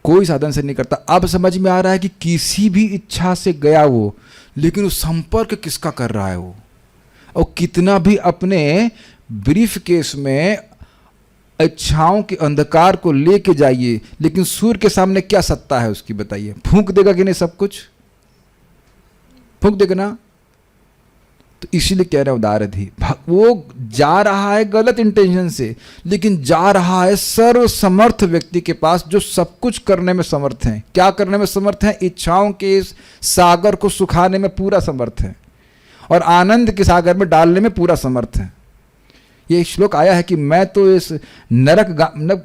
Speaker 1: कोई साधन से नहीं करता। अब समझ में आ रहा है कि किसी भी इच्छा से गया वो, लेकिन उस संपर्क किसका कर रहा है वो, और कितना भी अपने ब्रीफ केस में इच्छाओं के अंधकार को लेके जाइए, लेकिन सूर्य के सामने क्या सत्ता है उसकी, बताइए। फूंक देगा कि नहीं, सब कुछ फूंक देगा ना। तो इसीलिए कह रहे हैं उदारधि, वो जा रहा है गलत इंटेंशन से, लेकिन जा रहा है सर्व समर्थ व्यक्ति के पास, जो सब कुछ करने में समर्थ है। क्या करने में समर्थ है? इच्छाओं के इस सागर को सुखाने में पूरा समर्थ है, और आनंद के सागर में डालने में पूरा समर्थ है। ये श्लोक आया है कि मैं तो इस नरक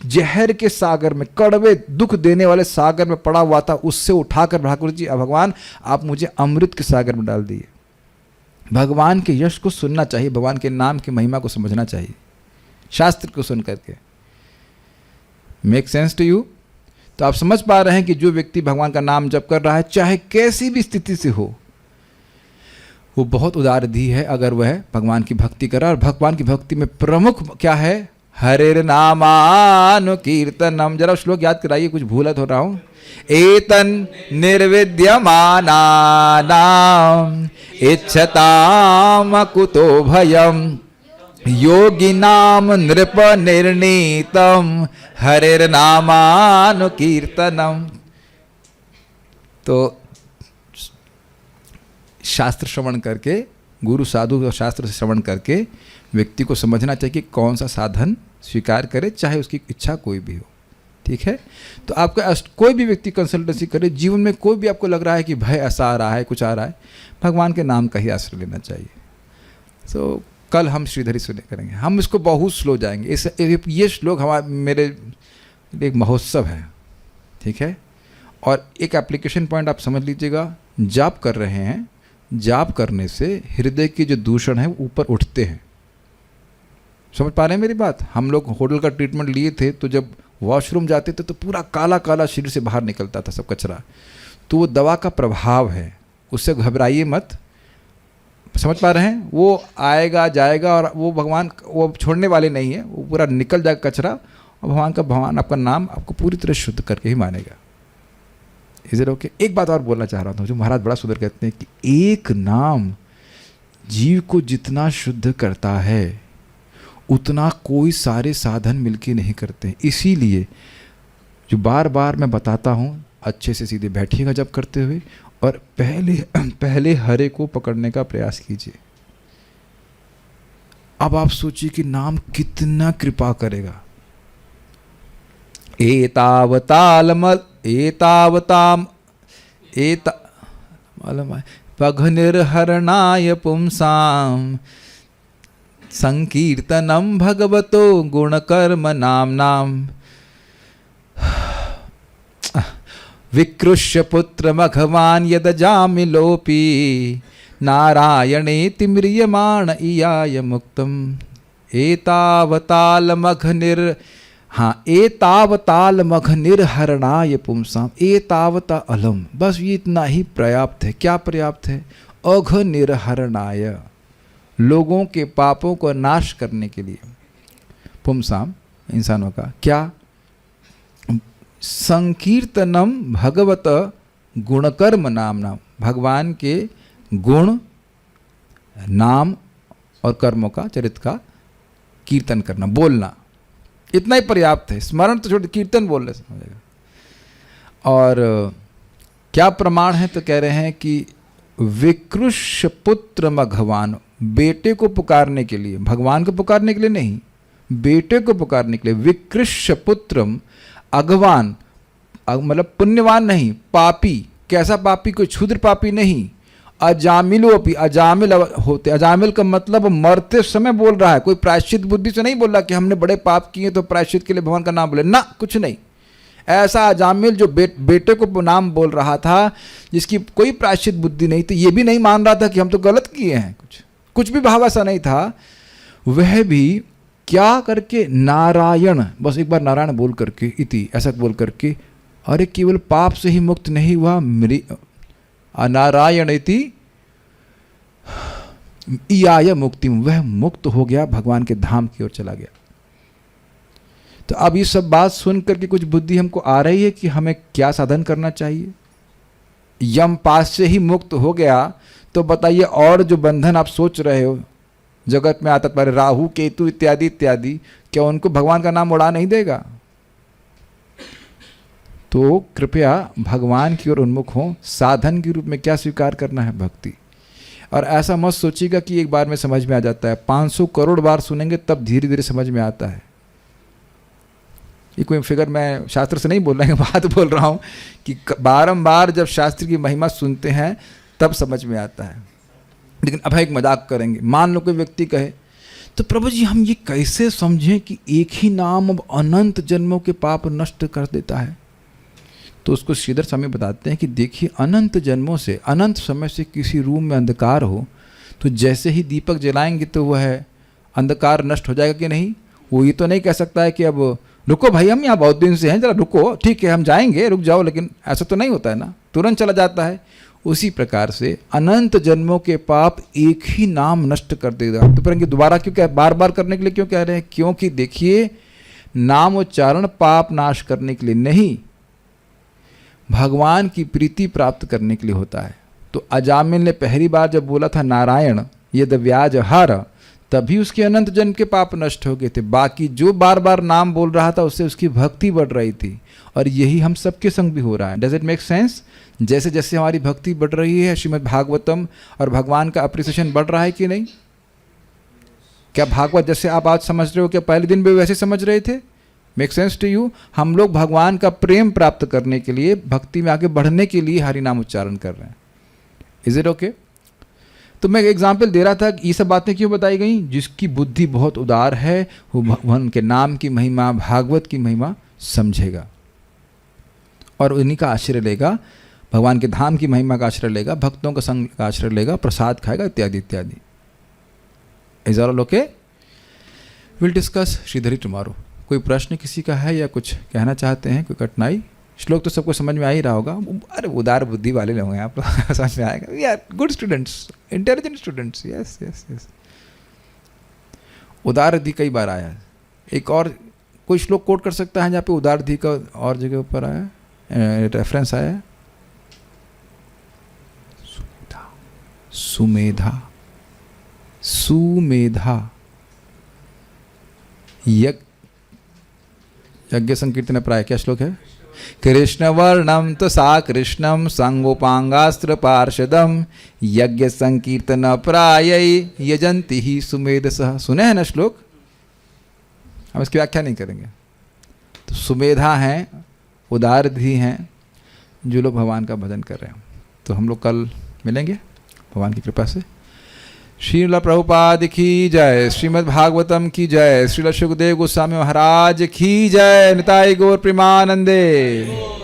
Speaker 1: जहर के सागर में, कड़वे दुख देने वाले सागर में पड़ा हुआ था, उससे उठाकर ठाकुर जी भगवान आप मुझे अमृत के सागर में डाल दिए। भगवान के यश को सुनना चाहिए, भगवान के नाम की महिमा को समझना चाहिए, शास्त्र को सुन करके। Make sense to you? तो आप समझ पा रहे हैं कि जो व्यक्ति भगवान का नाम जप कर रहा है, चाहे कैसी भी स्थिति से हो, वो बहुत उदारधी है अगर वह भगवान की भक्ति कर रहा है। और भगवान की भक्ति में प्रमुख क्या है? हरेर नामानुकीर्तनम। जरा श्लोक याद कराइए, कुछ भूलत हो रहा हूं। एतन निर्विद्यमानाम इच्छताम कुतो भयम योगिनाम नृप निर्णीतम हरेर नामानुकीर्तनम। तो शास्त्र श्रवण करके, गुरु साधु और शास्त्र से श्रवण करके व्यक्ति को समझना चाहिए कि कौन सा साधन स्वीकार करे, चाहे उसकी इच्छा कोई भी हो। ठीक है, तो आपका कोई भी व्यक्ति कंसल्टेंसी करे, जीवन में कोई भी आपको लग रहा है कि भय ऐसा आ रहा है, कुछ आ रहा है, भगवान के नाम का ही आश्रय लेना चाहिए। तो कल हम श्रीधरी सुने करेंगे, हम इसको बहुत स्लो जाएंगे। ये श्लोक मेरे एक महोत्सव है। ठीक है, और एक एप्लीकेशन पॉइंट आप समझ लीजिएगा, जाप कर रहे हैं, जाप करने से हृदय के जो दूषण है वो ऊपर उठते हैं। समझ पा रहे हैं मेरी बात? हम लोग होटल का ट्रीटमेंट लिए थे, तो जब वॉशरूम जाते थे तो पूरा काला काला शरीर से बाहर निकलता था सब कचरा। तो वो दवा का प्रभाव है, उससे घबराइए मत। समझ पा रहे हैं? वो आएगा जाएगा और वो भगवान वो छोड़ने वाले नहीं है, वो पूरा निकल जाएगा कचरा, और भगवान आपका नाम आपको पूरी तरह शुद्ध करके ही मानेगा। इधर ओके। एक बात और बोलना चाह रहा था, जो महाराज बड़ा सुंदर कहते हैं कि एक नाम जीव को जितना शुद्ध करता है उतना कोई सारे साधन मिलके नहीं करते। इसीलिए जो बार बार मैं बताता हूँ, अच्छे से सीधे बैठिएगा जब करते हुए, और पहले हरे को पकड़ने का प्रयास कीजिए। अब आप सोचिए कि नाम कितना कृपा करेगा। पघ निर्हरणाय पुंसाम संकीर्तनम भगवतो गुणकर्म नाम्नाम विकृष्य पुत्र मघवान यदजामिलोपि नारायणेति म्रियमाण इयाय मुक्तम एतावताल मघ निर्हरणाय पुंसाम। एतावता अलम, बस ये इतना ही पर्याप्त है। क्या पर्याप्त है? अघ निर्हरणाय, लोगों के पापों को नाश करने के लिए। पुंसाम, इंसानों का। क्या? संकीर्तनम भगवत गुणकर्म नाम, भगवान के गुण, नाम और कर्मों का, चरित्र का कीर्तन करना, बोलना, इतना ही पर्याप्त है। स्मरण तो छोड़, कीर्तन बोल रहे समझेगा। और क्या प्रमाण है? तो कह रहे हैं कि विकृष्य पुत्र मघवान, बेटे को पुकारने के लिए, भगवान को पुकारने के लिए नहीं, बेटे को पुकारने के लिए। विकृष्य पुत्रम, अघवान मतलब पुण्यवान नहीं, पापी। कैसा पापी? कोई क्षुद्र पापी नहीं। अजामिलोपि, अजामिल होते, अजामिल का मतलब मरते समय बोल रहा है, कोई प्रायश्चित बुद्धि से नहीं बोल रहा कि हमने बड़े पाप किए तो प्रायश्चित के लिए भगवान का नाम बोले ना, कुछ नहीं। ऐसा अजामिल जो बेटे को नाम बोल रहा था, जिसकी कोई प्रायश्चित बुद्धि नहीं थी, ये भी नहीं मान रहा था कि हम तो गलत किए हैं, कुछ भी भाव ऐसा नहीं था। वह भी क्या करके? नारायण, बस एक बार नारायण बोल करके, इति ऐसा बोल करके, अरे केवल पाप से ही मुक्त नहीं हुआ, नारायण इति इयाय मुक्तिम, वह मुक्त हो गया, भगवान के धाम की ओर चला गया। तो अब ये सब बात सुन करके कुछ बुद्धि हमको आ रही है कि हमें क्या साधन करना चाहिए। यम पास से ही मुक्त हो गया, तो बताइए और जो बंधन आप सोच रहे हो जगत में आता पर राहु केतु इत्यादि इत्यादि, क्या उनको भगवान का नाम उड़ा नहीं देगा? तो कृपया भगवान की ओर उन्मुख हो। साधन के रूप में क्या स्वीकार करना है? भक्ति। और ऐसा मत सोचिएगा कि एक बार में समझ में आ जाता है, 500 करोड़ बार सुनेंगे तब धीरे धीरे समझ में आता है। ये कोई फिगर मैं शास्त्र से नहीं बोल रहा हूँ, बात बोल रहा हूँ कि बारंबार जब शास्त्र की महिमा सुनते हैं तब समझ में आता है। लेकिन अब एक मजाक करेंगे, मान लो कोई व्यक्ति कहे तो प्रभु जी हम ये कैसे समझें कि एक ही नाम अब अनंत जन्मों के पाप नष्ट कर देता है? तो उसको श्रीधर स्वामी बताते हैं कि देखिए, अनंत जन्मों से, अनंत समय से किसी रूम में अंधकार हो तो जैसे ही दीपक जलाएंगे तो वह अंधकार नष्ट हो जाएगा कि नहीं? वो ये तो नहीं कह सकता है कि अब रुको भाई, हम यहाँ बहुत दिन से हैं, जरा रुको, ठीक है हम जाएंगे, रुक जाओ। लेकिन ऐसा तो नहीं होता है ना, तुरंत चला जाता है। उसी प्रकार से अनंत जन्मों के पाप एक ही नाम नष्ट कर देगा। तो फिर दोबारा क्यों कह, बार बार करने के लिए क्यों कह रहे हैं? क्योंकि देखिए, नाम उच्चारण पाप नाश करने के लिए नहीं, भगवान की प्रीति प्राप्त करने के लिए होता है। तो अजामिल ने पहली बार जब बोला था नारायण यद व्याज हार, तभी उसके अनंत जन्म के पाप नष्ट हो गए थे। बाकी जो बार बार नाम बोल रहा था उससे उसकी भक्ति बढ़ रही थी। और यही हम सबके संग भी हो रहा है। Does it make sense? जैसे जैसे हमारी भक्ति बढ़ रही है, श्रीमद् भागवतम और भगवान का अप्रिसिएशन बढ़ रहा है कि नहीं? क्या भागवत जैसे आप आज समझ रहे हो, क्या पहले दिन भी वैसे समझ रहे थे? Make sense to you? हम लोग भगवान का प्रेम प्राप्त करने के लिए, भक्ति में आगे बढ़ने के लिए हरि नाम उच्चारण कर रहे हैं। Is it okay? तो मैं एग्जाम्पल दे रहा था कि ये सब बातें क्यों बताई गई? जिसकी बुद्धि बहुत उदार है वो भगवान के नाम की महिमा, भागवत की महिमा समझेगा और उन्हीं का आश्रय लेगा, भगवान के धाम की महिमा का आश्रय लेगा, भक्तों का संग का आश्रय लेगा, प्रसाद खाएगा, इत्यादि इत्यादि। Is all okay? Will discuss Shridhari tomorrow. कोई प्रश्न किसी का है या कुछ कहना चाहते हैं? कोई कठिनाई? श्लोक तो सबको समझ में आ ही रहा होगा। अरे उदार बुद्धि वाले लोग हैं आप, समझ में आएगा। We are good students, intelligent students. Yes yes yes. उदार धी कई बार आया। एक और कोई श्लोक कोट कर सकता है जहाँ पे उदार धी का और जगह ऊपर आया, रेफरेंस आया? सुमेधा, सुमेधा यज्ञ संकीर्तन प्राय क्या श्लोक है? कृष्ण वर्णम तो सा कृष्णम संगोपांगास्त्र पार्षदम यज्ञ संकीर्तन प्राय यजंती ही सुमेधसः। सुने हैं ना श्लोक? हम इसकी व्याख्या नहीं करेंगे। तो सुमेधा हैं, उदारधी हैं, जो लोग भगवान का भजन कर रहे हैं। तो हम लोग कल मिलेंगे भगवान की कृपा से। श्रील प्रभुपाद की जय, श्रीमद् भागवतम की जय, श्रील सुखदेव गोस्वामी महाराज की जय, निताई गौर प्रेमानंदे।